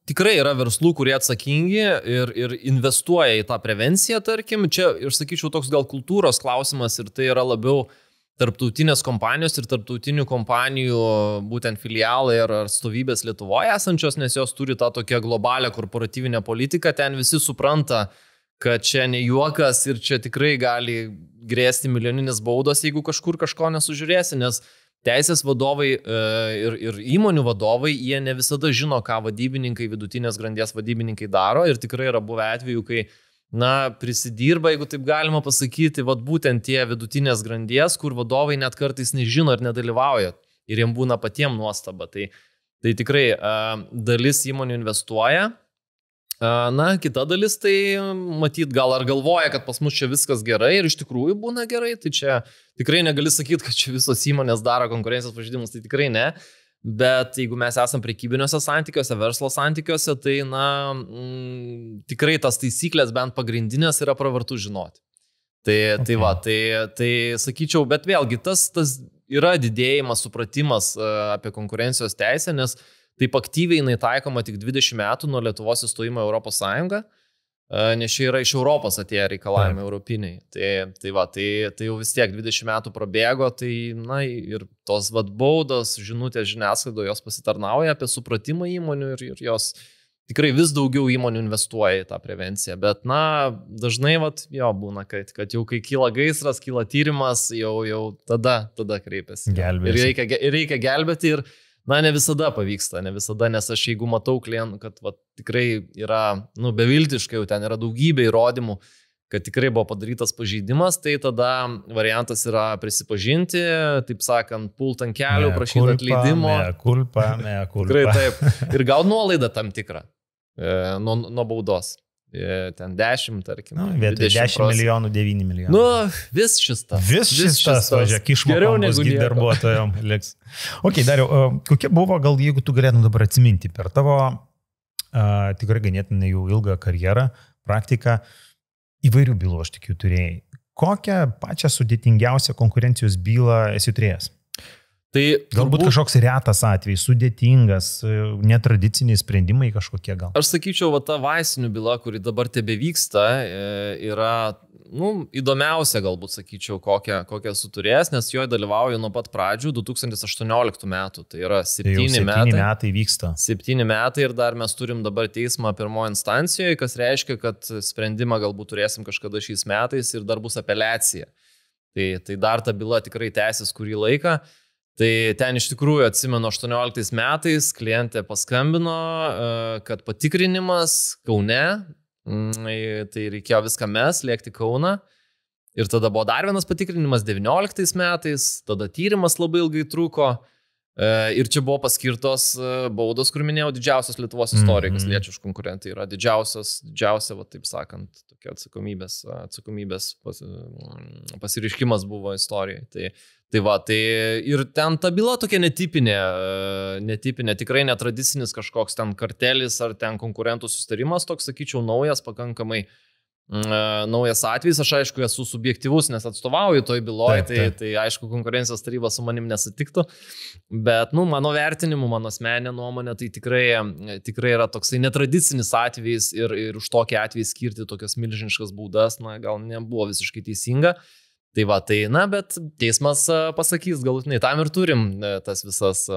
Tikrai yra verslų, kurie atsakingi ir investuoja į tą prevenciją, tarkim. Čia, aš sakyčiau, toks gal kultūros klausimas ir tai yra labiau tarptautinės kompanijos ir tarptautinių kompanijų būtent filialai ar atstovybės Lietuvoje esančios, nes jos turi tą tokią globalią korporatyvinę politiką. Ten visi supranta, kad čia ne juokas ir čia tikrai gali grėsti milijoninės baudos, jeigu kažkur kažko nesužiūrėsi, nes teisės vadovai ir įmonių vadovai, jie ne visada žino, ką vadybininkai, vidutinės grandies vadybininkai daro ir tikrai yra buvę atvejų, kai, prisidirba, jeigu taip galima pasakyti, būtent tie vidutinės grandies, kur vadovai net kartais nežino ir nedalyvauja ir jiem būna patiem nuostaba. Tai tikrai dalis įmonių investuoja. Kita dalis tai matyt gal ar galvoja, kad pas mus čia viskas gerai ir iš tikrųjų būna gerai, tai čia tikrai negali sakyti, kad čia visos įmonės daro konkurencijos pažeidimus, tai tikrai ne, bet jeigu mes esam prekybiniuose santykiuose, verslo santykiuose, tai tikrai tas taisyklės bent pagrindinės yra pravartu žinoti. Tai sakyčiau, bet vėlgi tas yra didėjimas, supratimas apie konkurencijos teisę, nes taip aktyviai jinai taikoma tik 20 metų nuo Lietuvos įstojimo į Europos Sąjungą, nes čia yra iš Europos atėję reikalavimai europiniai. Tai jau vis tiek 20 metų prabėgo, tai ir tos baudos, žinutės žiniasklaidoje jos pasitarnauja apie supratimą įmonių ir jos tikrai vis daugiau įmonių investuoja į tą prevenciją. Bet dažnai būna, kad jau kai kyla gaisras, kyla tyrimas, jau tada kreipiasi. Gelbėsi. Ir reikia gelbėti ir ne visada pavyksta, nes aš jeigu matau klientų, kad tikrai yra, beviltiškai jau ten yra daugybė įrodymų, kad tikrai buvo padarytas pažeidimas, tai tada variantas yra prisipažinti, taip sakant, pult ant kelių, prašyti atleidimo. Mea culpa. Tikrai taip. Ir gaut nuolaidą tam tikrą nuo baudos. ten 10, tarkim. Vietoj 10 milijonų, 9 milijonų. Vis šis tas. Vis šis tas, važiuok, išmokamos darbuotojom liks. Ok, Dariau, kokia buvo, gal jeigu tu galėtum dabar atsiminti per tavo tikrai ganėtinai jau ilgą karjerą, praktiką, įvairių bylų aš tikiu turėjai. Kokią pačią sudėtingiausią konkurencijos bylą esi turėjęs? Tai galbūt kažkoks retas atvejis, sudėtingas, netradiciniai sprendimai kažkokie gal. Aš sakyčiau, ta vaistinių byla, kuri dabar tebe vyksta, yra įdomiausia galbūt, sakyčiau, kokią esu turėjęs, nes joje dalyvauju nuo pat pradžių 2018 metų. Tai yra 7 metai vyksta. 7 metai ir dar mes turim dabar teismą pirmoje instancijoje, kas reiškia, kad sprendimą galbūt turėsim kažkada šiais metais ir dar bus apeliacija. Tai dar ta byla tikrai tęsis kurį laiką. Tai ten iš tikrųjų atsimenu 18 metais klientė paskambino, kad patikrinimas Kaune, tai reikėjo viską lėkti Kauną. Ir tada buvo dar vienas patikrinimas 19 metais, tada tyrimas labai ilgai truko. Ir čia buvo paskirtos baudos, kur minėjau, didžiausios Lietuvos istorijoje, kas liečia už konkurentą, yra didžiausia, va, taip sakant, tokia atsakomybės pasireiškimas buvo istorijai. Tai ir ten ta byla tokia netipinė, tikrai netradicinis kažkoks ten kartelis ar ten konkurentų susitarimas, toks, sakyčiau, pakankamai naujas atvejis. Aš aišku esu subjektyvus, nes atstovauju toj byloje, tai aišku konkurencijos taryba su manim nesutiktų, bet mano vertinimu, mano asmeninė nuomonė, tai tikrai yra toksai netradicinis atvejis ir už tokį atvejį skirti tokias milžiniškas baudas, gal nebuvo visiškai teisinga. Bet teismas pasakys galutinai, tam ir turim tas visas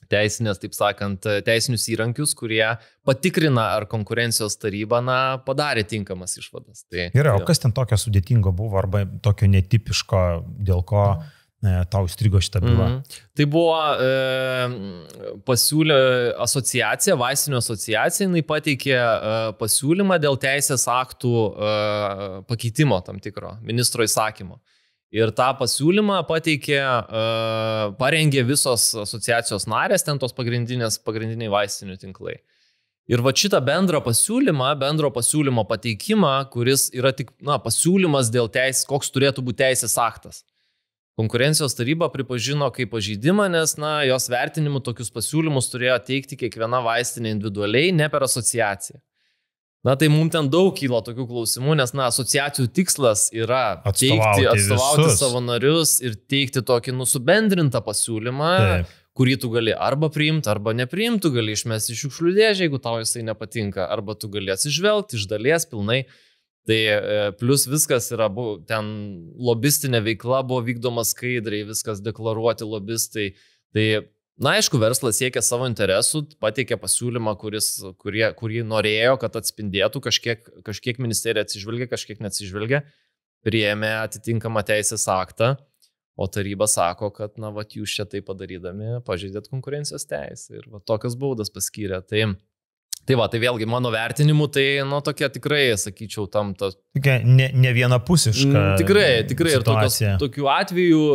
teisinės, taip sakant, teisinius įrankius, kurie patikrina, ar konkurencijos taryba padarė tinkamas išvadas. Gerai, o kas ten tokio sudėtingo buvo, arba tokio netipiško, dėl ko tau įstrigo šitą bylą? Tai buvo pasiūlė asociacija, vaistinių asociacija, jinai pateikė pasiūlymą dėl teisės aktų pakeitimo tam tikro, ministro įsakymo. Ir tą pasiūlymą parengė visos asociacijos narės, ten tos pagrindiniai vaistinių tinklai. Ir va šitą bendro pasiūlymo pateikimą, kuris yra tik pasiūlymas dėl teisės, koks turėtų būti teisės aktas. Konkurencijos taryba pripažino kaip pažeidimą, nes jos vertinimu tokius pasiūlymus turėjo teikti kiekviena vaistinė individualiai, ne per asociaciją. Tai mums ten daug kyla tokių klausimų, nes asociacijų tikslas yra atstovauti savo narius ir teikti tokį subendrintą pasiūlymą, kurį tu gali arba priimti, arba nepriimti, tu gali išmesti iš šiukšlių dėžę, jeigu tau jisai nepatinka, arba tu gali atsižvelgti iš dalies pilnai. Tai plus viskas yra, ten lobistinė veikla buvo vykdoma skaidriai, viskas deklaruoti lobistai. Tai, aišku, verslas siekia savo interesų, pateikė pasiūlymą, kurį norėjo, kad atspindėtų, kažkiek ministerija atsižvelgia, kažkiek neatsižvelgia, priėmė atitinkamą teisės aktą, o taryba sako, kad, jūs čia tai padarydami pažeidėt konkurencijos teisę ir tokias baudas paskyrė. Tai vėlgi mano vertinimu, tai tokia tikrai, sakyčiau, tokia ne vienapusiška. Tikrai ir tokių atvejų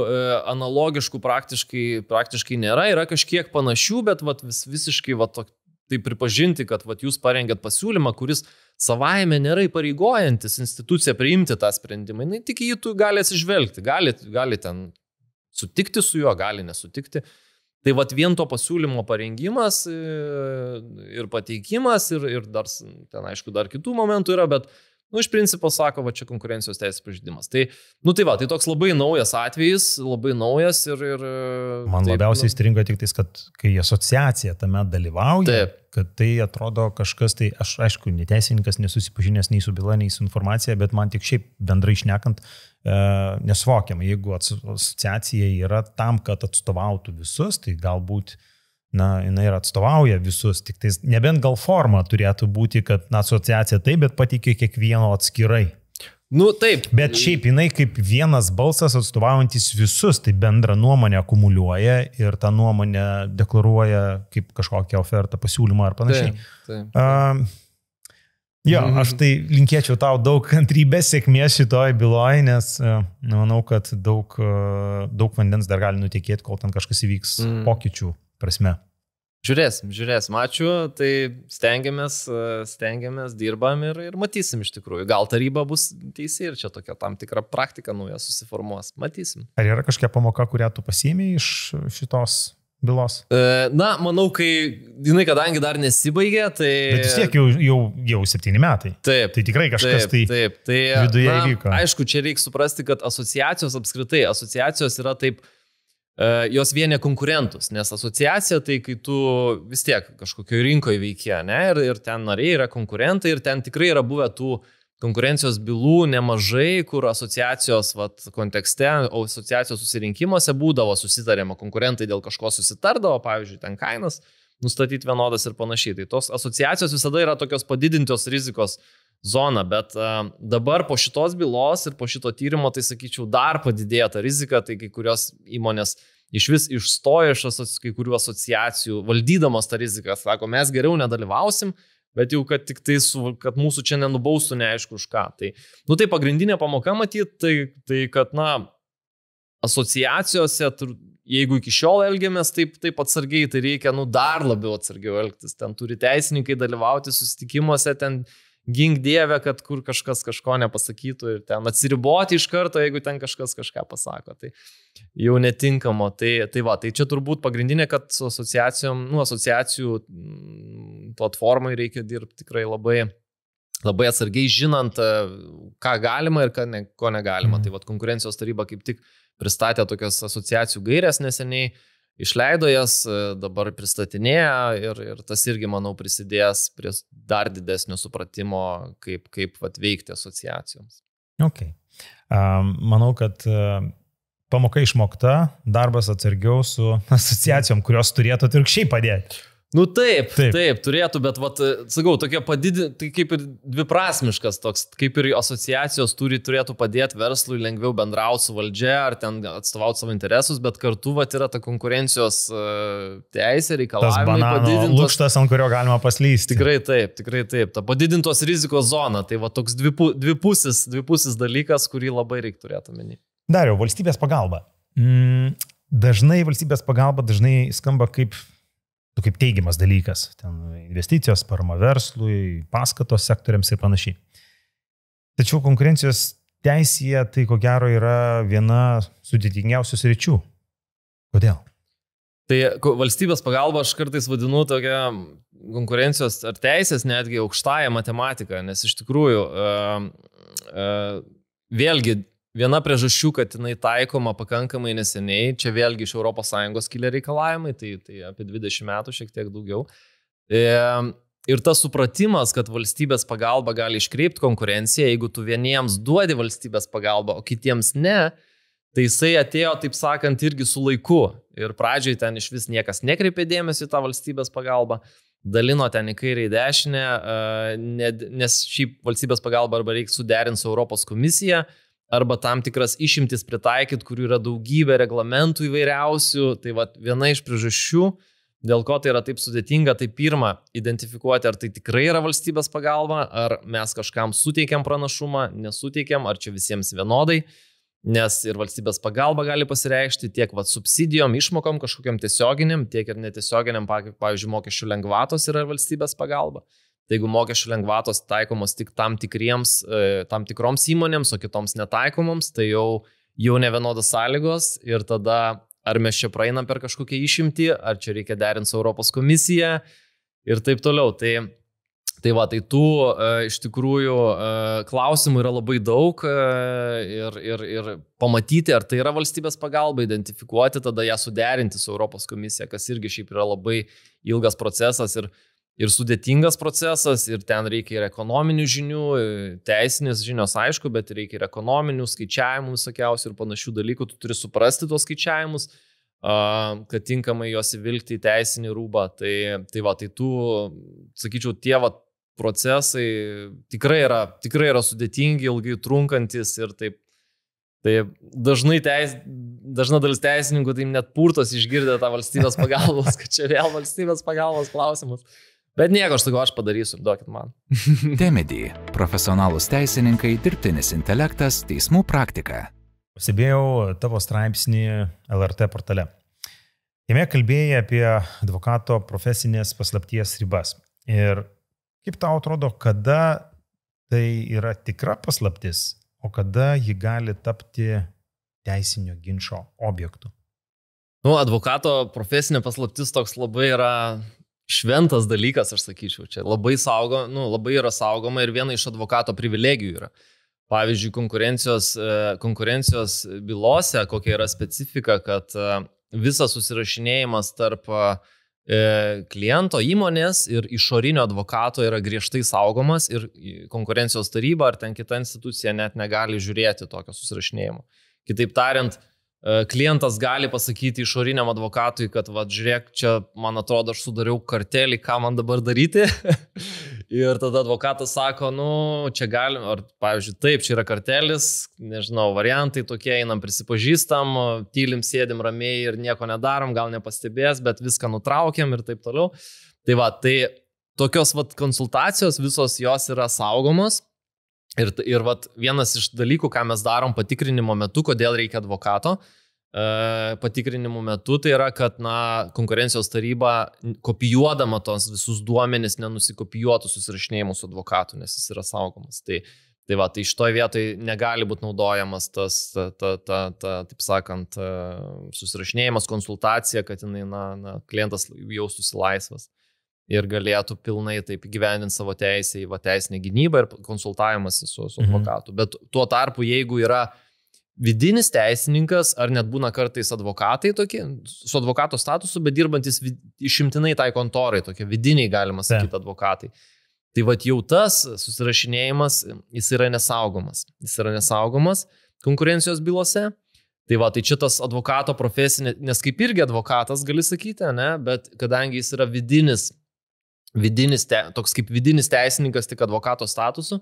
analogiškų praktiškai nėra, yra kažkiek panašių, bet visiškai tai pripažinti, kad jūs parengėt pasiūlymą, kuris savaime nėra įpareigojantis instituciją priimti tą sprendimą. Tik jį tu gali atsižvelgti, gali ten sutikti su juo, gali nesutikti. Tai vien to pasiūlymo parengimas ir pateikimas ir dar, ten aišku, dar kitų momentų yra, bet, iš principo sako, čia konkurencijos teisės pažeidimas. Tai toks labai naujas atvejis, labai naujas ir... Man labiausiai įstringo tik tais, kad kai asociacija tame dalyvauja, kad tai atrodo kažkas, tai aš, aišku, neteisininkas, nesusipažinęs nei su byla, nei su informacija, bet man tik šiaip bendrai šnekant, nesuvokiama, jeigu asociacija yra tam, kad atstovautų visus, tai galbūt, jinai ir atstovauja visus, tik tai nebent gal forma turėtų būti, kad asociacija taip, bet pateikia kiekvieno atskirai. Taip. Bet šiaip jinai kaip vienas balsas atstovaujantis visus, tai bendrą nuomonę akumuliuoja ir tą nuomonę deklaruoja kaip kažkokią ofertą, pasiūlymą ar panašiai. Taip. Aš tai linkėčiau tau daug kantrybės, sėkmės šitoj byloj, nes manau, kad daug vandens dar gali nutekėti, kol ten kažkas įvyks pokyčių prasme. Žiūrėsim, ačiū, tai stengiamės, dirbam ir matysim iš tikrųjų. Gal taryba bus teisi ir čia tokia tam tikra praktika nauja susiformuos, matysim. Ar yra kažkokia pamoka, kurią tu pasiėmė iš šitos bylos? Na, manau, jinai kadangi dar nesibaigė, tai... Bet vis tiek jau 7 metai. Taip. Tai tikrai kažkas taip, viduje įvyko. Aišku, čia reikia suprasti, kad asociacijos yra taip, jos vienė konkurentus, nes asociacija tai kai tu vis tiek kažkokio rinkoje veikia, ne, ir ten nariai yra konkurentai ir ten tikrai yra buvę tų konkurencijos bylų nemažai, kur asociacijos kontekste, asociacijos susirinkimuose būdavo susitariama, konkurentai dėl kažko susitardavo, pavyzdžiui, ten kainas nustatyti vienodas ir panašiai. Tai tos asociacijos visada yra tokios padidintos rizikos zona, bet dabar po šitos bylos ir po šito tyrimo, tai sakyčiau, dar padidėjo ta rizika, tai kai kurios įmonės iš vis išstoja iš kai kurių asociacijų, valdydamos tą riziką, sako, mes geriau nedalyvausim, bet jau kad tik tai, kad mūsų čia nenubaustų neaišku už ką. Tai pagrindinė pamoka matyti, tai kad, asociacijose, jeigu iki šiol elgiamės taip atsargiai, tai reikia, dar labiau atsargiau elgtis. Ten turi teisininkai dalyvauti susitikimuose, ten gink dievę, kad kur kažkas kažko nepasakytų ir ten atsiriboti iš karto, jeigu ten kažkas kažką pasako. Tai jau netinkamo. Tai čia turbūt pagrindinė, kad su asociacijų platformai reikia dirbti tikrai labai, labai atsargiai, žinant, ką galima ir ko negalima. Tai konkurencijos taryba kaip tik pristatė tokias asociacijų gairės neseniai, išleido jas, dabar pristatinėja ir tas irgi, manau, prisidės prie dar didesnio supratimo, kaip veikti asociacijoms. Okay. Manau, kad pamoka išmokta, darbas atsargiau su asociacijom, kurios turėtų atvirkščiai padėti. Taip, turėtų, bet, sakau, tokia tai kaip ir dviprasmiškas toks, kaip ir asociacijos turėtų padėti verslui lengviau bendrauti su valdžia ar ten atstovauti savo interesus, bet kartu yra ta konkurencijos teisė, reikalavimai padidintos. Lukštas, ant kurio galima paslysti. Tikrai taip. Ta padidintos rizikos zona, tai toks dvipusis dalykas, kurį labai reikia turėti omeny. Dariau, valstybės pagalba. Dažnai valstybės pagalba skamba kaip teigiamas dalykas. Ten investicijos, parama verslui, paskatos sektoriams ir panašiai. Tačiau konkurencijos teisėje tai ko gero yra viena sudėtingiausių sričių. Kodėl? Tai valstybės pagalba aš kartais vadinu tokia konkurencijos ar teisės netgi aukštąją matematiką, nes iš tikrųjų vėlgi viena priežasčių, kad jinai taikoma pakankamai neseniai, čia vėlgi iš ES kilę reikalavimai, tai apie 20 metų šiek tiek daugiau. Ir tas supratimas, kad valstybės pagalba gali iškreipti konkurenciją, jeigu tu vieniems duodi valstybės pagalbą, o kitiems ne, tai jisai atėjo, taip sakant, irgi su laiku. Ir pradžiai ten iš vis niekas nekreipė dėmesį į tą valstybės pagalbą, dalino ten į kairę į dešinę, nes šiaip valstybės pagalba arba reikia suderinti su Europos komisija, arba tam tikras išimtis pritaikyti, kurių yra daugybė reglamentų įvairiausių. Tai viena iš priežasčių, dėl ko tai yra taip sudėtinga, tai pirma, identifikuoti, ar tai tikrai yra valstybės pagalba, ar mes kažkam suteikiam pranašumą, nesuteikiam, ar čia visiems vienodai, nes ir valstybės pagalba gali pasireikšti tiek subsidijom, išmokom kažkokiam tiesioginiam, tiek ir netiesioginiam, pavyzdžiui, mokesčių lengvatos yra valstybės pagalba. Tai jeigu mokesčių lengvatos taikomos tik tam tikroms įmonėms, o kitoms netaikomoms, tai jau ne vienodos sąlygos ir tada ar mes čia praeinam per kažkokią išimtį, ar čia reikia derinti su Europos komisija ir taip toliau. Tai tų iš tikrųjų klausimų yra labai daug ir pamatyti, ar tai yra valstybės pagalba, identifikuoti, tada ją suderinti su Europos komisija, kas irgi šiaip yra labai ilgas procesas ir sudėtingas procesas, ir ten reikia ir ekonominių žinių, teisinės žinios aišku, bet reikia ir ekonominių skaičiavimų visokiausių ir panašių dalykų. Tu turi suprasti tuos skaičiavimus, kad tinkamai juos įvilgti į teisinį rūbą. Tai tų, sakyčiau, tie procesai tikrai yra sudėtingi, ilgai trunkantis ir taip. Tai dažna dalis teisininkų tai net purtos išgirdę tą valstybės pagalbos, kad čia vėl valstybės pagalbos klausimas. Bet nieko, aš padarysiu, duokit man. Temedy. Profesionalūs teisininkai, dirbtinis intelektas, teismų praktika. Pasibėjau tavo straipsnį LRT portale. Jame kalbėjai apie advokato profesinės paslapties ribas. Ir kaip tau atrodo, kada tai yra tikra paslaptis, o kada ji gali tapti teisinio ginčo objektu? Nu, advokato profesinė paslaptis toks labai yra šventas dalykas, aš sakyčiau. Čia labai yra saugoma ir viena iš advokato privilegijų yra. Pavyzdžiui, konkurencijos bylose, kokia yra specifika, kad visas susirašinėjimas tarp kliento įmonės ir išorinio advokato yra griežtai saugomas ir konkurencijos taryba ar ten kita institucija net negali žiūrėti tokio susirašinėjimo. Kitaip tariant, klientas gali pasakyti išoriniam advokatui, kad va, žiūrėk, čia man atrodo, aš sudariau kartelį, ką man dabar daryti. Ir tada advokatas sako, nu, čia galim, ar pavyzdžiui, taip, čia yra kartelis, nežinau, variantai tokie, einam prisipažįstam, tylim, sėdim ramiai ir nieko nedarom, gal nepastebės, bet viską nutraukiam ir taip toliau. Tai va, tai tokios va, konsultacijos visos jos yra saugomos. Ir vat, vienas iš dalykų, ką mes darom patikrinimo metu, kodėl reikia advokato patikrinimo metu, tai yra, kad konkurencijos taryba kopijuodama tos visus duomenis nenusikopijuotų susirašinėjimus su advokatu, nes jis yra saugomas. Tai šitoje vietoje negali būti naudojamas tas, taip sakant, susirašinėjimas, konsultacija, kad klientas jaustųsi laisvas. Ir galėtų pilnai taip gyvendinti savo teisę į teisinę gynybą ir konsultavimąsi su advokatu. Bet tuo tarpu, jeigu yra vidinis teisininkas, ar net būna kartais advokatai tokie, su advokato statusu, bet dirbantis išimtinai tai kontorai, tokie vidiniai, galima sakyti, advokatai. Tai jau tas susirašinėjimas, jis yra nesaugomas. Jis yra nesaugomas konkurencijos bylose. Tai čia tas advokato profesinė, nes kaip irgi advokatas, gali sakyti, ne, bet kadangi jis yra toks kaip vidinis teisininkas, tik advokato statusu,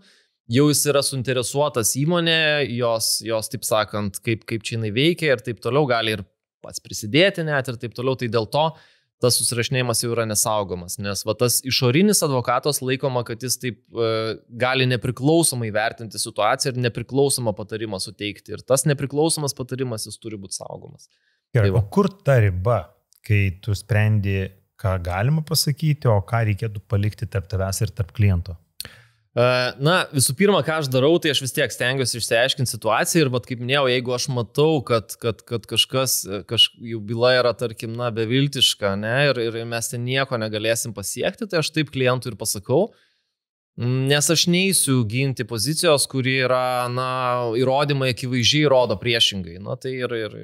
jau jis yra suinteresuotas įmonė, jos taip sakant, kaip čia jinai veikia ir taip toliau, gali ir pats prisidėti net ir taip toliau, tai dėl to tas susirašinėjimas jau yra nesaugomas, nes tas išorinis advokatas laikoma, kad jis taip gali nepriklausomai vertinti situaciją ir nepriklausomą patarimą suteikti ir tas nepriklausomas patarimas jis turi būti saugomas. Gerai, o kur ta riba, kai tu sprendi, ką galima pasakyti, o ką reikėtų palikti tarp tavęs ir tarp kliento? Visų pirma, ką aš darau, tai aš vis tiek stengiuosi išsiaiškinti situaciją ir, kaip minėjau, jeigu aš matau, kad jų byla yra, tarkim, beviltiška, ne, ir mes ten nieko negalėsim pasiekti, tai aš taip klientui ir pasakau, nes aš neįsiu ginti pozicijos, kuri yra, įrodymai akivaizdžiai rodo priešingai. Tai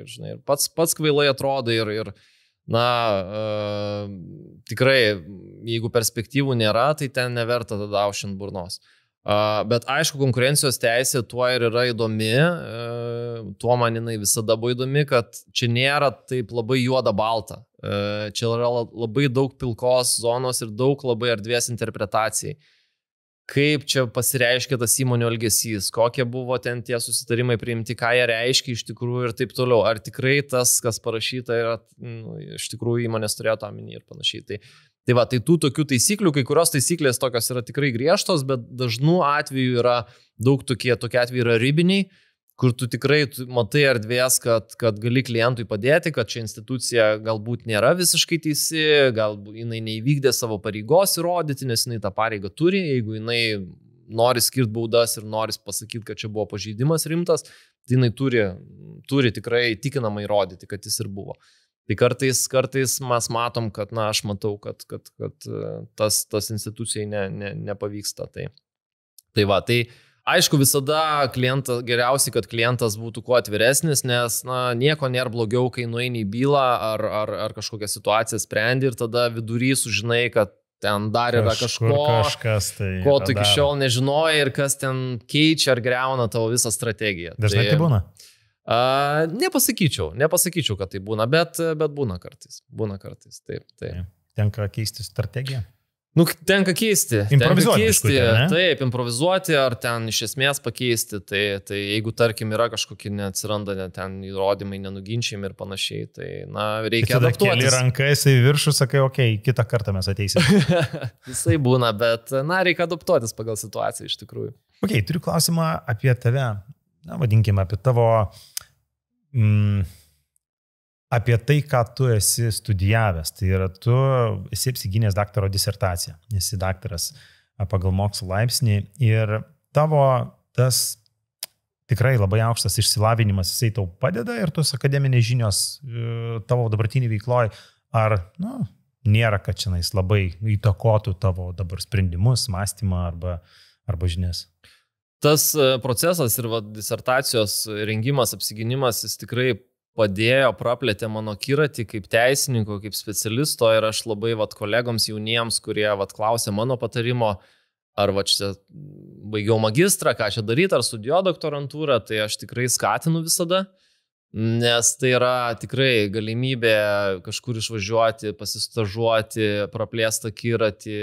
žinai, pats kvailai atrodo ir tikrai, jeigu perspektyvų nėra, tai ten neverta tada aušint burnos. Bet aišku, konkurencijos teisė tuo ir yra įdomi, tuo man jinai visada buvo įdomi, kad čia nėra taip labai juoda balta. Čia yra labai daug pilkos zonos ir daug labai erdvės interpretacijai. Kaip čia pasireiškia tas įmonių elgesys, kokie buvo ten tie susitarimai priimti, ką jie reiškia iš tikrųjų ir taip toliau. Ar tikrai tas, kas parašyta, yra, iš tikrųjų įmonės turėjo tą minį ir panašiai. Tai tų tokių taisyklių, kai kurios taisyklės tokios yra tikrai griežtos, bet dažnų atveju yra daug tokie atvejai yra ribiniai, kur tu tikrai matai erdvės, kad gali klientui padėti, kad čia institucija galbūt nėra visiškai teisi, galbūt jinai neįvykdė savo pareigos įrodyti, nes jinai tą pareigą turi, jeigu jinai nori skirti baudas ir nori pasakyti, kad čia buvo pažeidimas rimtas, tai jinai turi tikrai tikinamai įrodyti, kad jis ir buvo. Tai kartais mes matom, kad, aš matau, kad tas institucijai nepavyksta. Tai aišku, visada geriausiai, kad klientas būtų kuo atviresnis, nes nieko nėra blogiau, kai nueini į bylą ar kažkokią situaciją sprendi ir tada vidury sužinai, kad ten dar yra kažkas, ko tu iki šiol nežinojai ir kas ten keičia ar greuna tavo visą strategiją. Dažnai tai būna? Nepasakyčiau, kad tai būna, bet būna kartais. Taip. Tenka keisti strategiją? Tenka keisti. Taip, improvizuoti ar ten iš esmės pakeisti. Tai jeigu, tarkim, yra kažkokie neatsiranda ten įrodymai nenuginčiami ir panašiai, tai reikia adaptuotis. Tada keli rankas į viršų, sakai, okei, kitą kartą mes ateisime. Visai būna, bet reikia adaptuotis pagal situaciją iš tikrųjų. Okei, turiu klausimą apie tave, vadinkime, apie tavo apie tai, ką tu esi studijavęs. Tai yra, tu esi apsigynęs daktaro disertaciją, esi daktaras pagal mokslo laipsnį ir tavo tas tikrai labai aukštas išsilavinimas, jisai tau padeda ir tos akademinės žinios tavo dabartinį veikloj, ar, nėra, kad šiandien labai įtakotų tavo dabar sprendimus, mąstymą arba žinias. Tas procesas ir disertacijos rengimas, apsigynimas, jis tikrai padėjo, praplėtė mano akiratį kaip teisininko, kaip specialisto ir aš labai kolegoms jauniems, kurie klausė mano patarimo, ar čia baigiau magistrą, ką čia daryti, ar studijuoju doktorantūrą, tai aš tikrai skatinu visada. Nes tai yra tikrai galimybė kažkur išvažiuoti, pasistažuoti, praplėsti akiratį,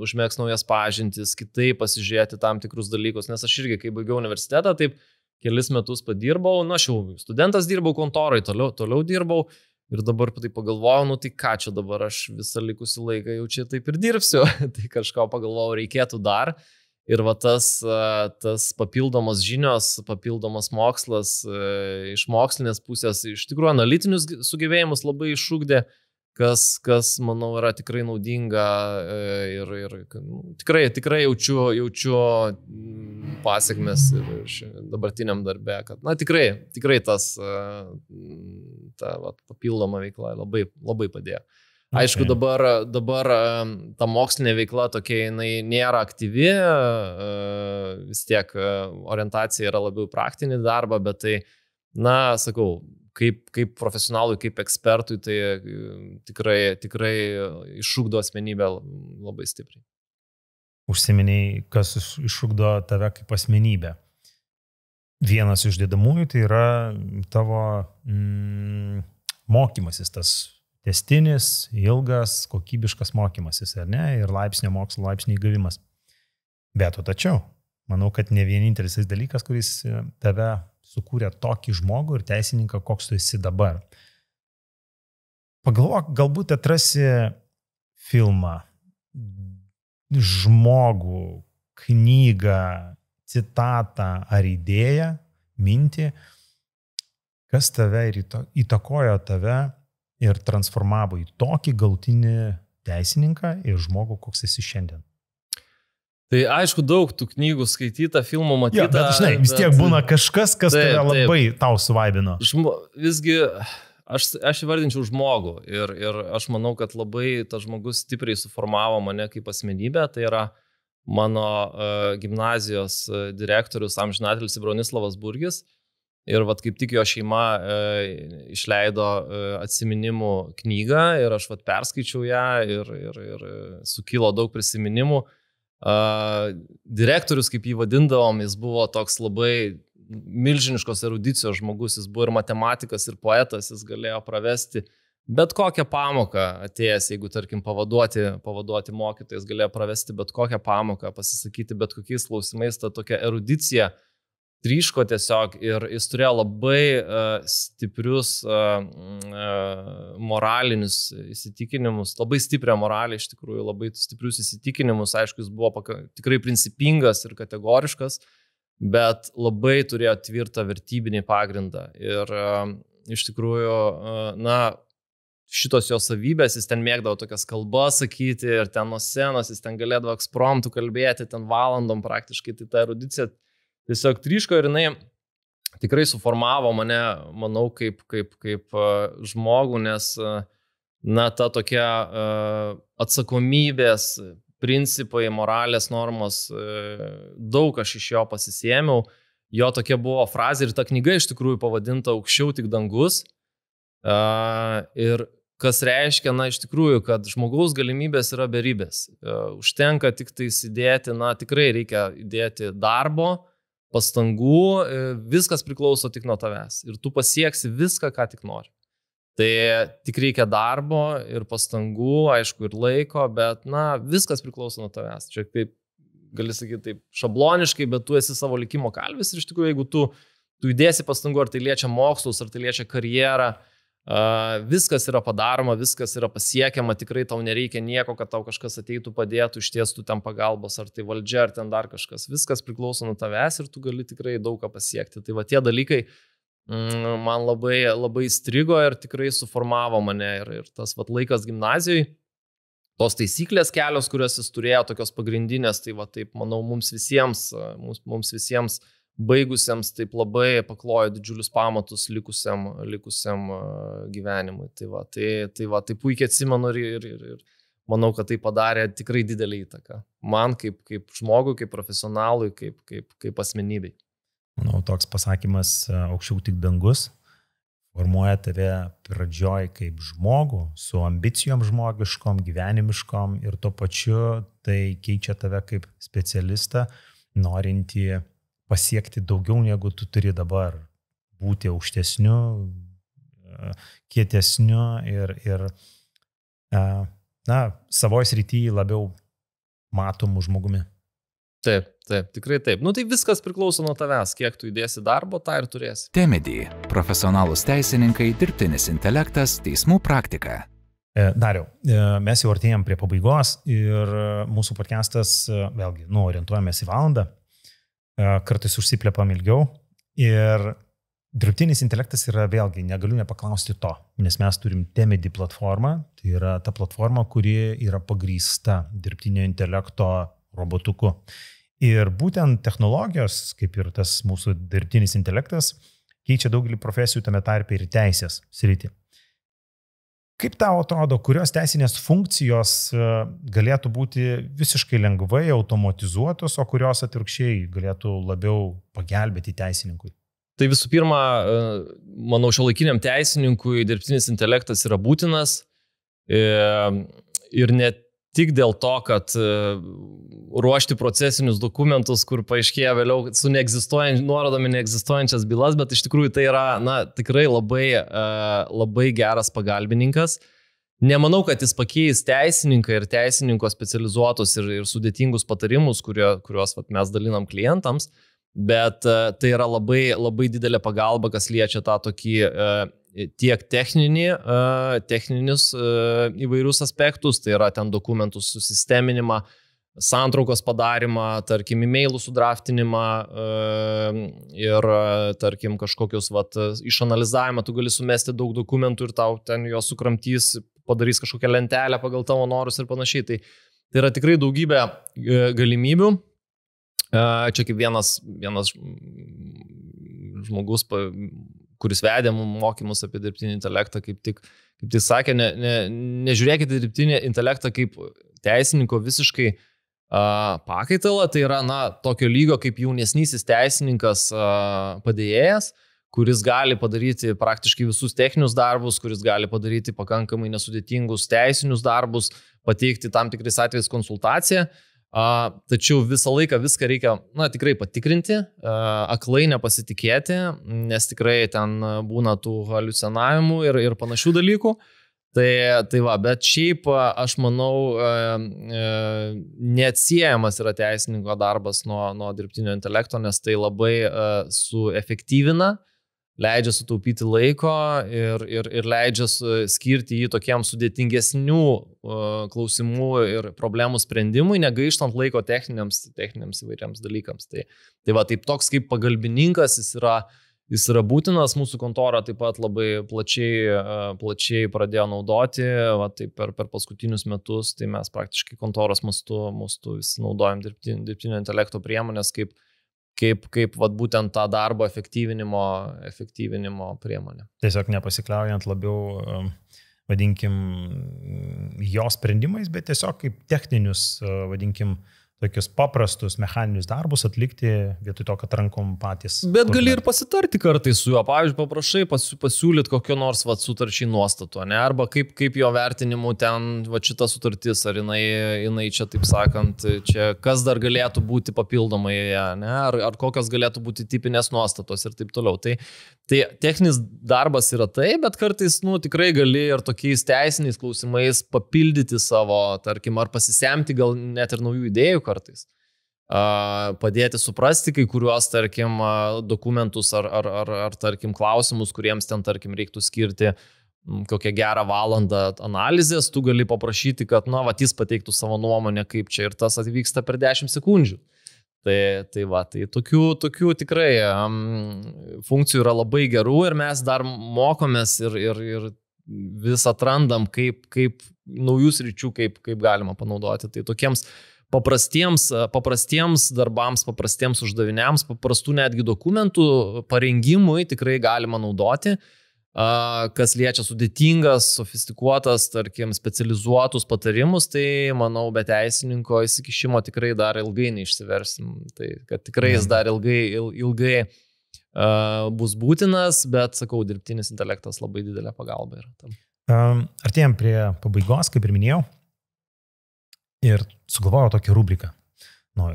užmėgsti naujas pažintis, kitaip pasižiūrėti tam tikrus dalykus. Nes aš irgi, kai baigiau universitetą, taip kelis metus padirbau, aš jau studentas dirbau kontorai, toliau dirbau ir dabar taip pagalvojau, tai ką čia dabar aš visą likusį laiką jau čia taip ir dirbsiu. Tai kažko pagalvojau, reikėtų dar. Ir tas papildomos žinios, papildomas mokslas iš mokslinės pusės, iš tikrųjų analitinius sugebėjimus labai išugdė, kas manau yra tikrai naudinga ir tikrai jaučiu pasiekmes ir dabartiniam darbe, kad tikrai ta papildoma veikla labai padėjo. Aišku, dabar ta mokslinė veikla tokia, jinai nėra aktyvi, vis tiek orientacija yra labiau praktinį darbą, bet tai, sakau, kaip profesionalui, kaip ekspertui, tai tikrai išugdo asmenybę labai stipriai. Užsiminiai, kas išugdo tave kaip asmenybę. Vienas iš dedamųjų tai yra tavo mokymasis, tas tęstinis, ilgas, kokybiškas mokymasis, ar ne, ir mokslo laipsnio įgavimas. Bet tačiau, manau, kad ne vienintelis dalykas, kuris tave sukūrė tokį žmogų ir teisininką, koks tu esi dabar. Pagalvok, galbūt atrasi filmą, žmogų, knygą, citatą ar idėją, mintį, kas tave ir įtakojo tave ir transformavo į tokį galutinį teisininką ir žmogų, koks esi šiandien. Tai aišku, daug tų knygų skaityta, filmų matyta. Bet žinai, vis tiek būna kažkas, kas tave labai tau suvaibino. Visgi aš įvardinčiau žmogų ir aš manau, kad labai tas žmogus stipriai suformavo mane kaip asmenybę. Tai yra mano gimnazijos direktorius amžinatilsį Bronislavas Burgis. Ir kaip tik jo šeima išleido atsiminimų knygą ir aš perskaičiau ją ir sukilo daug prisiminimų. Direktorius, kaip jį vadindavom, jis buvo toks labai milžiniškos erudicijos žmogus, jis buvo ir matematikas, ir poetas, jis galėjo pravesti bet kokią pamoką atėjęs, jeigu, tarkim, pavaduoti mokytojas, galėjo pravesti bet kokią pamoką, pasisakyti bet kokiais klausimais, ta tokia erudicija tryško tiesiog ir jis turėjo labai stiprius moralinius įsitikinimus, labai stiprią moralę iš tikrųjų, labai stiprius įsitikinimus, aišku, jis buvo tikrai principingas ir kategoriškas, bet labai turėjo tvirtą vertybinį pagrindą ir iš tikrųjų, šitos jo savybės, jis ten mėgdavo tokias kalbas sakyti ir ten nuo scenos, jis ten galėdavo ekspromtų kalbėti, ten valandom praktiškai, tai ta erudicija tiesiog tryško ir jinai tikrai suformavo mane, manau, kaip žmogų, nes, ta tokia atsakomybės, principai, moralės normos, daug aš iš jo pasisėmiau. Jo tokia buvo frazė ir ta knyga iš tikrųjų pavadinta Aukščiau tik dangus. Ir kas reiškia, iš tikrųjų, kad žmogaus galimybės yra beribės. Užtenka tik tai įdėti, tikrai reikia įdėti darbo, pastangų, viskas priklauso tik nuo tavęs. Ir tu pasieksi viską, ką tik nori. Tai tik reikia darbo ir pastangų, aišku, ir laiko, bet, viskas priklauso nuo tavęs. Čia taip, gali sakyti, taip šabloniškai, bet tu esi savo likimo kalvis ir iš tikrųjų, jeigu tu įdėsi pastangų, ar tai liečia mokslus, ar tai liečia karjerą, viskas yra padaroma, viskas yra pasiekiama, tikrai tau nereikia nieko, kad tau kažkas ateitų, padėtų, ištiestų ten pagalbos, ar tai valdžia, ar ten dar kažkas. Viskas priklauso nuo tavęs ir tu gali tikrai daug ką pasiekti. Tai tie dalykai man labai strigo ir tikrai suformavo mane ir tas laikas gimnazijai, tos taisyklės kelios, kurias jis turėjo, tokios pagrindinės, tai taip, manau, mums visiems baigusiems taip labai paklojo didžiulius pamatus likusiam gyvenimui. Tai puikiai atsimenu ir manau, kad tai padarė tikrai didelį įtaką. Man kaip žmogui, kaip profesionalui, kaip asmenybei. Manau, toks pasakymas aukščiau tik dangus formuoja tave pradžioj kaip žmogų, su ambicijom žmogiškom, gyvenimiškom ir tuo pačiu tai keičia tave kaip specialistą, norinti pasiekti daugiau negu tu turi dabar, būti aukštesniu, kietesniu ir savoje srityje labiau matomų žmogumi. Taip, tikrai taip. Tai viskas priklauso nuo tavęs, kiek tu įdėsi darbo, tą ir turėsi. Temedy – profesionalūs teisininkai, dirbtinis intelektas, teismų praktika. Dariau, mes jau artėjom prie pabaigos ir mūsų podcastas, vėlgi, orientuojamės į valandą, kartais užsiplepam ilgiau ir dirbtinis intelektas yra, vėlgi, negaliu nepaklausti to, nes mes turim Temedy platformą, tai yra ta platforma, kuri yra pagrįsta dirbtinio intelekto robotuku. Ir būtent technologijos, kaip ir tas mūsų dirbtinis intelektas, keičia daugelį profesijų, tame tarpe ir teisės sritį. Kaip tau atrodo, kurios teisinės funkcijos galėtų būti visiškai lengvai automatizuotos, o kurios atvirkščiai galėtų labiau pagelbėti teisininkui? Tai visų pirma, manau, šiuolaikiniam teisininkui dirbtinis intelektas yra būtinas ir net tik dėl to, kad ruošti procesinius dokumentus, kur paaiškėja vėliau su nuorodomi neegzistuojančias bylas, bet iš tikrųjų tai yra tikrai labai geras pagalbininkas. Nemanau, kad jis pakeis teisininką ir teisininko specializuotus ir sudėtingus patarimus, kuriuos mes dalinam klientams, bet tai yra labai didelė pagalba, kas liečia tą tokį tiek techninius įvairius aspektus, tai yra ten dokumentų susisteminimą, santraukos padarimą, tarkim, e-mailų sudraftinimą ir, tarkim, kažkokius išanalizavimą, tu gali sumesti daug dokumentų ir tau ten juos sukramtys, padarys kažkokią lentelę pagal tavo norus ir panašiai. Tai yra tikrai daugybė galimybių. Čia kaip vienas žmogus, kuris vedė mokymus apie dirbtinį intelektą, kaip tik sakė, nežiūrėkite dirbtinį intelektą kaip teisininko visiškai pakaitalą, tai yra tokio lygio kaip jaunesnysis teisininkas padėjėjas, kuris gali padaryti praktiškai visus techninius darbus, kuris gali padaryti pakankamai nesudėtingus teisinius darbus, pateikti tam tikrais atvejais konsultaciją. Tačiau visą laiką viską reikia tikrai patikrinti, aklai nepasitikėti, nes tikrai ten būna tų haliucinavimų ir panašių dalykų. Tai va, bet šiaip aš manau, neatsiejamas yra teisininko darbas nuo dirbtinio intelekto, nes tai labai suefektyvina, leidžia sutaupyti laiko ir leidžia skirti jį tokiems sudėtingesnių klausimų ir problemų sprendimui, negaištant laiko techniniams įvairiams dalykams. Tai va, taip toks kaip pagalbininkas jis yra būtinas, mūsų kontora taip pat labai plačiai pradėjo naudoti, va, tai per paskutinius metus, tai mes praktiškai kontoros mastu visi naudojam dirbtinio intelekto priemonės kaip būtent tą darbo efektyvinimo priemonę. Tiesiog nepasikliaujant labiau, vadinkim, jo sprendimais, bet tiesiog kaip techninius, vadinkim, tokius paprastus mechaninius darbus atlikti vietoj to, kad rankom patys. Bet gali ir pasitarti kartais su juo. Pavyzdžiui, paprašai pasiūlyti kokio nors sutarčiai nuostato, ne? Arba kaip jo vertinimu ten šita sutartis, ar jinai čia, taip sakant, čia kas dar galėtų būti papildomai, ne? Ar kokios galėtų būti tipinės nuostatos ir taip toliau. Tai techninis darbas yra tai, bet kartais tikrai gali ir tokiais teisiniais klausimais papildyti savo, tarkim, ar pasisemti gal net ir naujų idėjų kartais. Padėti suprasti kai kuriuos, tarkim, dokumentus ar tarkim, klausimus, kuriems ten, tarkim, reiktų skirti kokią gerą valandą analizės, tu gali paprašyti, kad, jis pateiktų savo nuomonę, kaip čia ir tas atvyksta per 10 sekundžių. Tai tokių tikrai funkcijų yra labai gerų ir mes dar mokomės ir vis atrandam, kaip naujus ryčių, kaip galima panaudoti. Tai tokiems paprastiems darbams, paprastiems uždaviniams, paprastų netgi dokumentų parengimui tikrai galima naudoti. Kas liečia sudėtingas, sofistikuotas, tarkim, specializuotus patarimus, tai manau, be teisininko įsikišimo tikrai dar ilgai neišsiversim. Tai kad tikrai jis dar ilgai bus būtinas, bet, sakau, dirbtinis intelektas labai didelė pagalba yra tam. Artėjom prie pabaigos, kaip ir minėjau, ir sugalvojau tokią rubriką.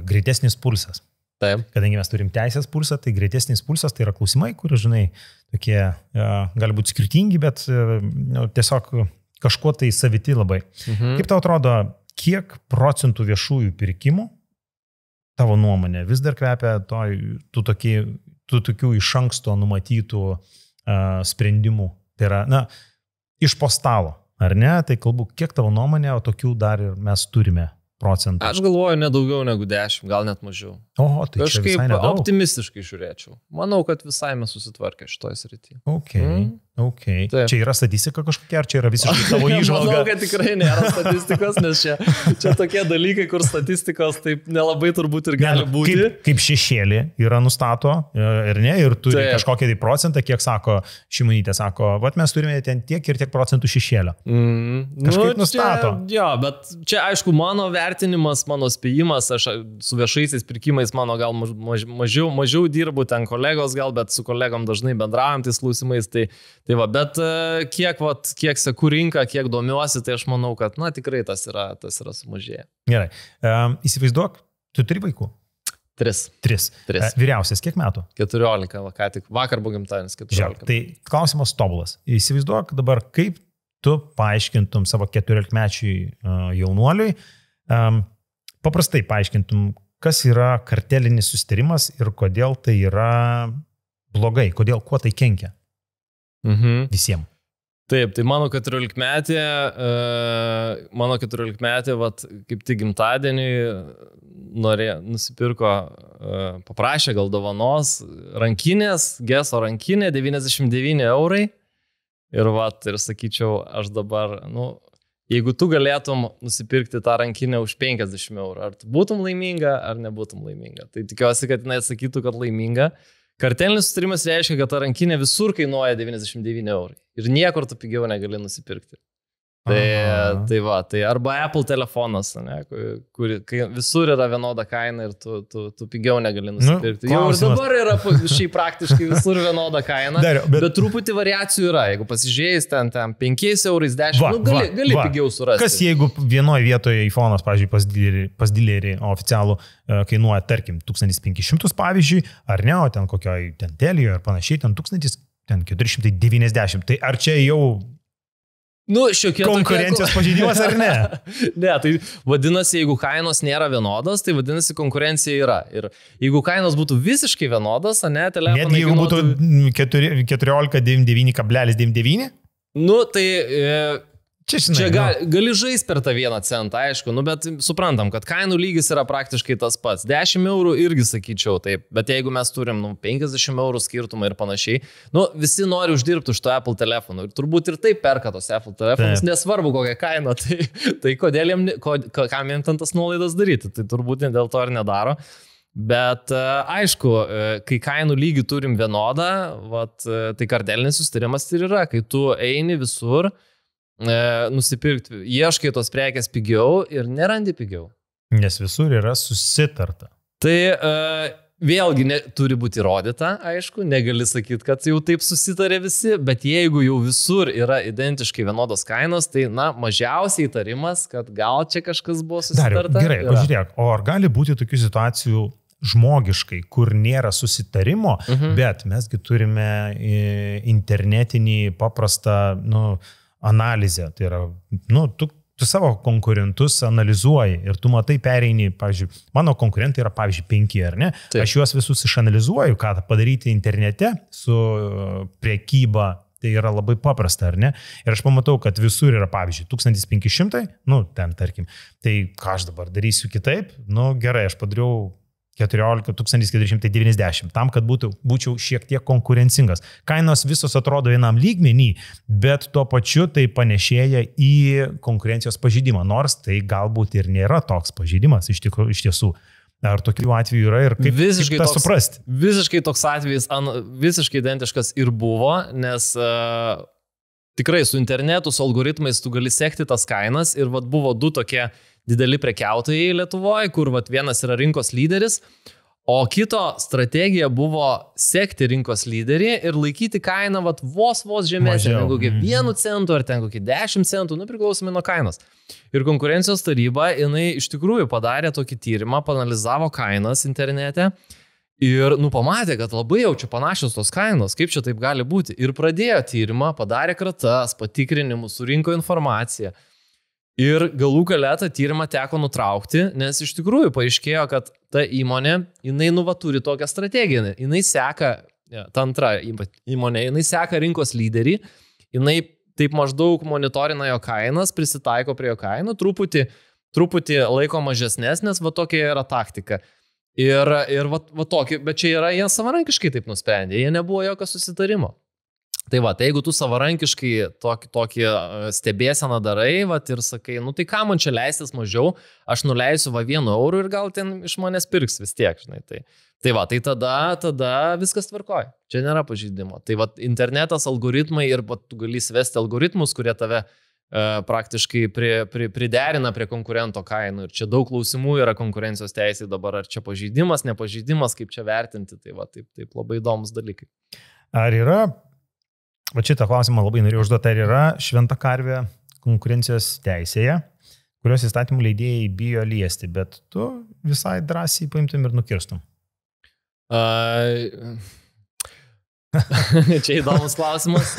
Greitesnis pulsas. Taip. Kadangi mes turim teisės pulsą, tai greitesnis pulsas tai yra klausimai, kurie, žinai, tokie gali būti skirtingi, bet tiesiog kažkuo tai saviti labai. Kaip tau atrodo, kiek procentų viešųjų pirkimų, tavo nuomonė, vis dar kvepia tų tokių iš anksto numatytų sprendimų? Tai yra, iš po stalo, ar ne? Tai kalbu, kiek tavo nuomonė, o tokių dar ir mes turime procentų? Aš galvoju, ne daugiau negu 10, gal net mažiau. Oho, tai kažkaip optimistiškai žiūrėčiau. Manau, kad visai mes susitvarkė šitoje srityje. Okay. Čia yra statistika kažkokia, ar čia yra visiškai tavo įžvalga? Manau, kad tikrai nėra statistikos, nes čia tokie dalykai, kur statistikos taip nelabai turbūt ir gali būti. Kaip šešėlį yra nustato, ir ne, ir turi kažkokią tai procentą, kiek sako, Šimonytė sako, mes turime ten tiek ir tiek procentų šešėlio. Kažkaip nustato. Jo, bet čia aišku, mano vertinimas, mano spėjimas, aš su viešaisiais pirkimais mano gal mažiau dirbu, ten kolegos gal, bet su kolegom dažnai bendraujam tais klausimais, bet kiek seku rinką, kiek domiuosi, tai aš manau, kad tikrai tas yra sumažėję. Gerai. Įsivaizduok, tu turi vaikų? 3. Vyriausias kiek metų? 14, vakar buvo gimtadienis 14. Žiūrėk, tai klausimas tobulas. Įsivaizduok dabar, kaip tu paaiškintum savo 14-mečiui jaunuoliui, paprastai paaiškintum, kas yra kartelinis susitarimas ir kodėl tai yra blogai, kuo tai kenkia. Visiems. Taip, tai mano 14-metė, kaip tik gimtadienį nusipirko, paprašė gal dovanos rankinės, Geso rankinė, 99 eurai. Ir sakyčiau, aš dabar, jeigu tu galėtum nusipirkti tą rankinę už 50 eurų, ar tu būtum laiminga, ar nebūtum laiminga. Tai tikiuosi, kad jinai atsakytų, kad laiminga. Kartelinis susitarimas reiškia, kad ta rankinė visur kainuoja 99 eurai. Ir niekur tu pigiau negali nusipirkti. Tai arba Apple telefonas, kai visur yra vienoda kaina ir tu pigiau negali nusipirkti. Jau ir dabar yra šiaip praktiškai visur vienoda kaina, bet truputį variacijų yra. Jeigu pasižiūrėjus ten 5 eurais 10, gali pigiau surasti. Kas jeigu vienoje vietoje iPhone'as, pavyzdžiui, pas dilerį oficialų kainuoja, tarkim, 1500, pavyzdžiui, ar ne, o ten kokioj Telijoje ar panašiai, ten 1490. Tai ar čia jau konkurencijos pažeidimas ar ne? Ne, tai vadinasi, jeigu kainos nėra vienodos, tai vadinasi, konkurencija yra. Ir jeigu kainos būtų visiškai vienodos, telefonai... Netgi jeigu būtų 14,99,99? Tai... Čia gali žaisti per tą 1 centą, aišku, bet suprantam, kad kainų lygis yra praktiškai tas pats. 10 eurų irgi sakyčiau taip, bet jeigu mes turim 50 eurų skirtumą ir panašiai, visi nori uždirbti už to Apple telefonų ir turbūt ir taip perka tos Apple telefonus, nesvarbu kokią kainą, tai kam jiems ten tas nuolaidas daryti, tai turbūt dėl to ir nedaro. Bet aišku, kai kainų lygį turim vienodą, tai kartelinis susitarimas ir yra, kai tu eini visur, nusipirkti, ieškai tos prekės pigiau ir nerandi pigiau. Nes visur yra susitarta. Tai vėlgi turi būti įrodyta, aišku, negali sakyti, kad jau taip susitarė visi, bet jeigu jau visur yra identiškai vienodos kainos, tai mažiausiai įtarimas, kad gal čia kažkas buvo susitarta. Gerai, pažiūrėk, o ar gali būti tokių situacijų žmogiškai, kur nėra susitarimo, bet mesgi turime internetinį paprastą, analizę. Tai yra, tu savo konkurentus analizuoji ir tu matai pereini, pavyzdžiui, mano konkurentai yra, pavyzdžiui, 5, ar ne? Taip. Aš juos visus išanalizuoju, ką padaryti internete su prekyba, tai yra labai paprasta, ar ne? Ir aš pamatau, kad visur yra, pavyzdžiui, 1500, ten tarkim, tai ką aš dabar darysiu kitaip? Gerai, aš padariau 14,490, tam, kad būčiau šiek tiek konkurencingas. Kainos visos atrodo vienam lygmenį, bet tuo pačiu tai panešėja į konkurencijos pažeidimą, nors tai galbūt ir nėra toks pažeidimas iš tiesų. Ar tokių atvejų yra ir kaip tą suprasti? Visiškai toks atvejis, visiškai identiškas ir buvo, nes tikrai su internetu, su algoritmais tu gali sekti tas kainas ir buvo du tokie dideli prekiautojai Lietuvoje, kur vienas yra rinkos lyderis, o kito strategija buvo sekti rinkos lyderį ir laikyti kainą vos žemesnį, negu 1 centų ar ten kokį 10 centų, priklausomai nuo kainos. Ir konkurencijos taryba, jinai iš tikrųjų padarė tokį tyrimą, panalizavo kainas internete ir pamatė, kad labai jau čia panašios tos kainos, kaip čia taip gali būti. Ir pradėjo tyrimą, padarė kratas, patikrinimus, surinko informaciją. Ir galų gale tą tyrimą teko nutraukti, nes iš tikrųjų paaiškėjo, kad ta įmonė, jinai turi tokią strategiją, jinai seka, ta antra įmonė, jinai seka rinkos lyderį, jinai taip maždaug monitorina jo kainas, prisitaiko prie jo kainų, truputį laiko mažesnės, nes tokia yra taktika. Ir tokį, bet čia yra, jie savarankiškai taip nusprendė, jie nebuvo jokio susitarimo. Tai jeigu tu savarankiškai tokį stebėseną darai ir sakai, tai ką man čia leistis mažiau, aš nuleisiu 1 eurų ir gal ten iš manęs pirks vis tiek, žinai. Tai tada viskas tvarkoja, čia nėra pažeidimo. Tai internetas, algoritmai ir tu gali svesti algoritmus, kurie tave praktiškai priderina prie konkurento kainų. Ir čia daug klausimų yra konkurencijos teisė dabar, ar čia pažeidimas, nepažeidimas, kaip čia vertinti. Taip labai įdomus dalykai. Ar yra... Šitą klausimą labai norėjau užduoti, ar yra šventa karvė konkurencijos teisėje, kurios įstatymų leidėjai bijo liesti, bet tu visai drąsiai paimtum ir nukirstum. Čia įdomus klausimas.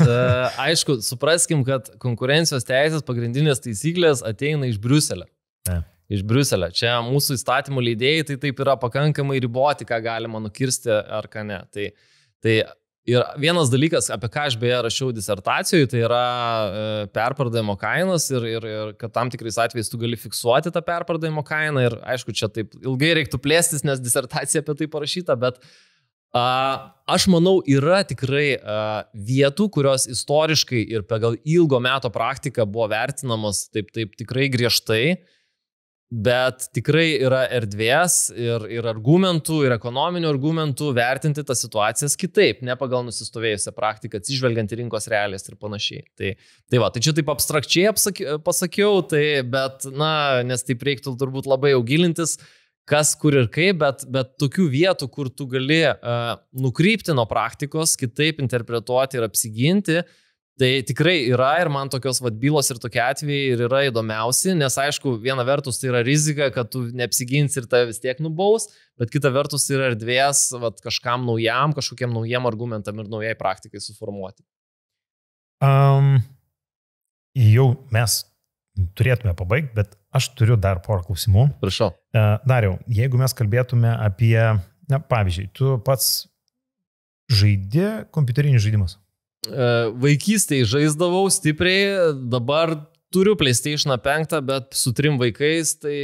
Aišku, supraskim, kad konkurencijos teisės pagrindinės taisyklės ateina iš Briuselio. Iš Briuselio. Čia mūsų įstatymų leidėjai tai taip yra pakankamai riboti, ką galima nukirsti ar ką ne. Tai ir vienas dalykas, apie ką aš beje rašiau disertacijoje, tai yra perpardavimo kainos ir kad tam tikrais atvejais tu gali fiksuoti tą perpardavimo kainą ir aišku, čia taip ilgai reiktų plėstis, nes disertacija apie tai parašyta, bet aš manau, yra tikrai vietų, kurios istoriškai ir pagal ilgo meto praktiką buvo vertinamos taip tikrai griežtai, bet tikrai yra erdvės ir argumentų, ir ekonominių argumentų vertinti tas situacijas kitaip, ne pagal nusistovėjusią praktiką, atsižvelgiant į rinkos realijas ir panašiai. Tai čia taip abstrakčiai pasakiau, bet, nes taip reiktų turbūt labai jau gilintis, kas, kur ir kaip, bet tokių vietų, kur tu gali nukrypti nuo praktikos, kitaip interpretuoti ir apsiginti, tai tikrai yra ir man tokios bylos ir tokie atvejai ir yra įdomiausi, nes aišku, viena vertus tai yra rizika, kad tu neapsiginsi ir tave vis tiek nubaus, bet kita vertus tai yra erdvės kažkam naujam, kažkokiem naujiem argumentam ir naujai praktikai suformuoti. Jau mes turėtume pabaigti, bet aš turiu dar porą klausimų. Prašau. Dariau, jeigu mes kalbėtume apie, pavyzdžiui, tu pats žaidi kompiuterinius žaidimus? Vaikystėje žaisdavau stipriai, dabar turiu PlayStation 5, bet su 3 vaikais, tai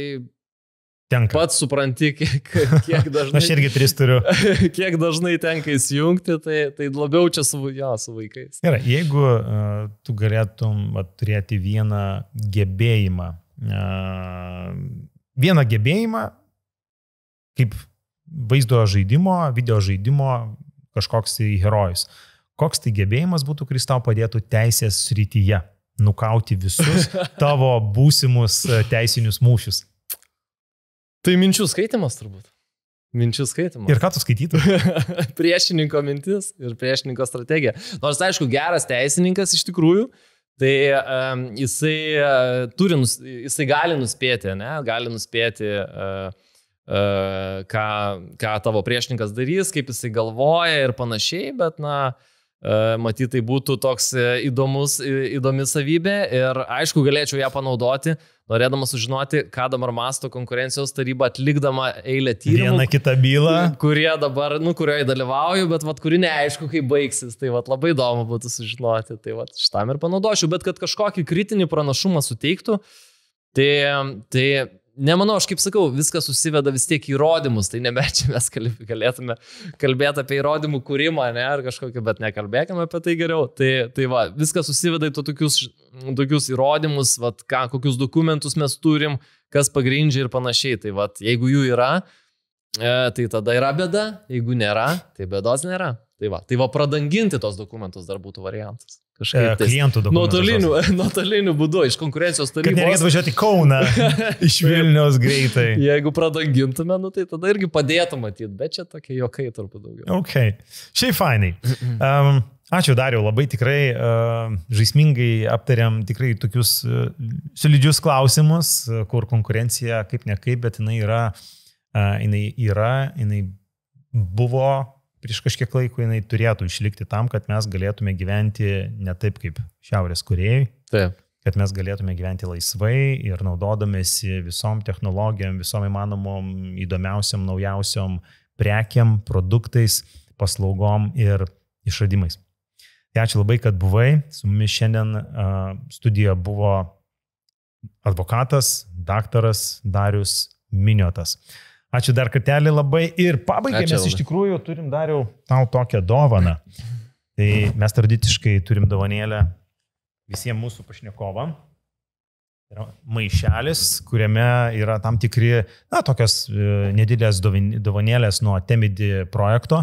tenka. Pats supranti, kiek dažnai... Aš irgi 3 turiu. Kiek dažnai tenka įsijungti, tai labiau čia su vaikais. Gerai, jeigu tu galėtum turėti vieną gebėjimą, kaip vaizdo žaidimo, video žaidimo kažkoks herojus. Koks tai gebėjimas būtų, kuris tau padėtų teisės srityje nukauti visus tavo būsimus teisinius mūšius? Tai minčių skaitimas turbūt. Minčių skaitimas. Ir ką tu skaitytum? Priešininko mintis ir priešininko strategija. Nors, aišku, geras teisininkas iš tikrųjų, tai jisai gali nuspėti, ne? Gali nuspėti, ką tavo priešininkas darys, kaip jisai galvoja ir panašiai, bet, matyt, tai būtų toks įdomi savybė ir aišku, galėčiau ją panaudoti, norėdamas sužinoti, ką dabar masto konkurencijos taryba atlikdama eilę tyrimų. Vieną kitą bylą. Kurie dabar, kurioje dalyvauju, bet kuri neaišku, kaip baigsis. Tai labai įdomu būtų sužinoti. Tai šitam ir panaudočiau, bet kad kažkokį kritinį pranašumą suteiktų, tai nemanau, aš kaip sakau, viskas susiveda vis tiek į įrodymus, tai nebent čia mes galėtume kalbėti apie įrodymų kūrimą, ne, ar kažkokį, bet nekalbėkime apie tai geriau. Tai va, viskas susiveda į tokius įrodymus, va, kokius dokumentus mes turim, kas pagrindžia ir panašiai. Tai va, jeigu jų yra, tai tada yra bėda, jeigu nėra, tai bėdos nėra. Tai va, pradanginti tos dokumentus dar būtų variantas. Klientų dokumentus. Nuotoliniu būdu, iš konkurencijos tarybos. Kad nereikėtų važiuoti į Kauną, iš Vilniaus greitai. Jeigu pradangintume, tai tada irgi padėtų matyti, bet čia tokie juokai turbūt daugiau. Ok, šiaip fainai. Ačiū Dariau, labai tikrai žaismingai aptariam tikrai tokius solidžius klausimus, kur konkurencija kaip ne kaip, bet jinai buvo prieš kažkiek laiko, jinai turėtų išlikti tam, kad mes galėtume gyventi ne taip kaip Šiaurės Korėjai, kad mes galėtume gyventi laisvai ir naudodamėsi visom technologijom, visom įmanomom įdomiausiam, naujausiam prekiam, produktais, paslaugom ir išradimais. Tai ačiū labai, kad buvai. Su mumis šiandien studijoje buvo advokatas, daktaras Darius Miniotas. Ačiū dar kartelį labai ir pabaigai mes iš tikrųjų turim, Dariau, tau tokią dovaną. Tai mes tradiciškai turim dovanėlę visiems mūsų pašnekovam. Yra maišelis, kuriame yra tam tikri, tokios nedidelės dovanėlės nuo Temidi projekto.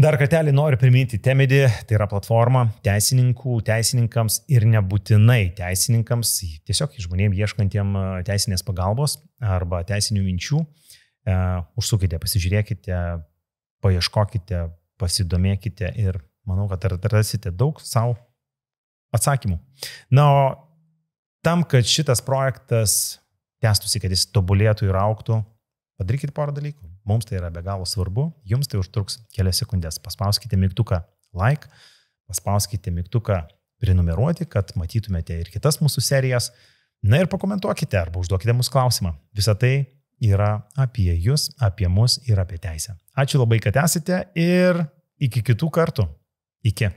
Dar kartelį noriu priminti, Temidi tai yra platforma teisininkams ir nebūtinai teisininkams, tiesiog žmonėms ieškantiem teisinės pagalbos arba teisinių minčių. Užsukite, pasižiūrėkite, paieškokite, pasidomėkite ir manau, kad rasite daug savo atsakymų. Na, o tam, kad šitas projektas tęstųsi, kad jis tobulėtų ir augtų, padarykite porą dalykų. Mums tai yra be galo svarbu, jums tai užtruks kelias sekundės. Paspauskite mygtuką like, paspauskite mygtuką prenumeruoti, kad matytumėte ir kitas mūsų serijas. Na ir pakomentuokite arba užduokite mūsų klausimą. Visa tai yra apie jūs, apie mus ir apie teisę. Ačiū labai, kad esate ir iki kitų kartų. Iki.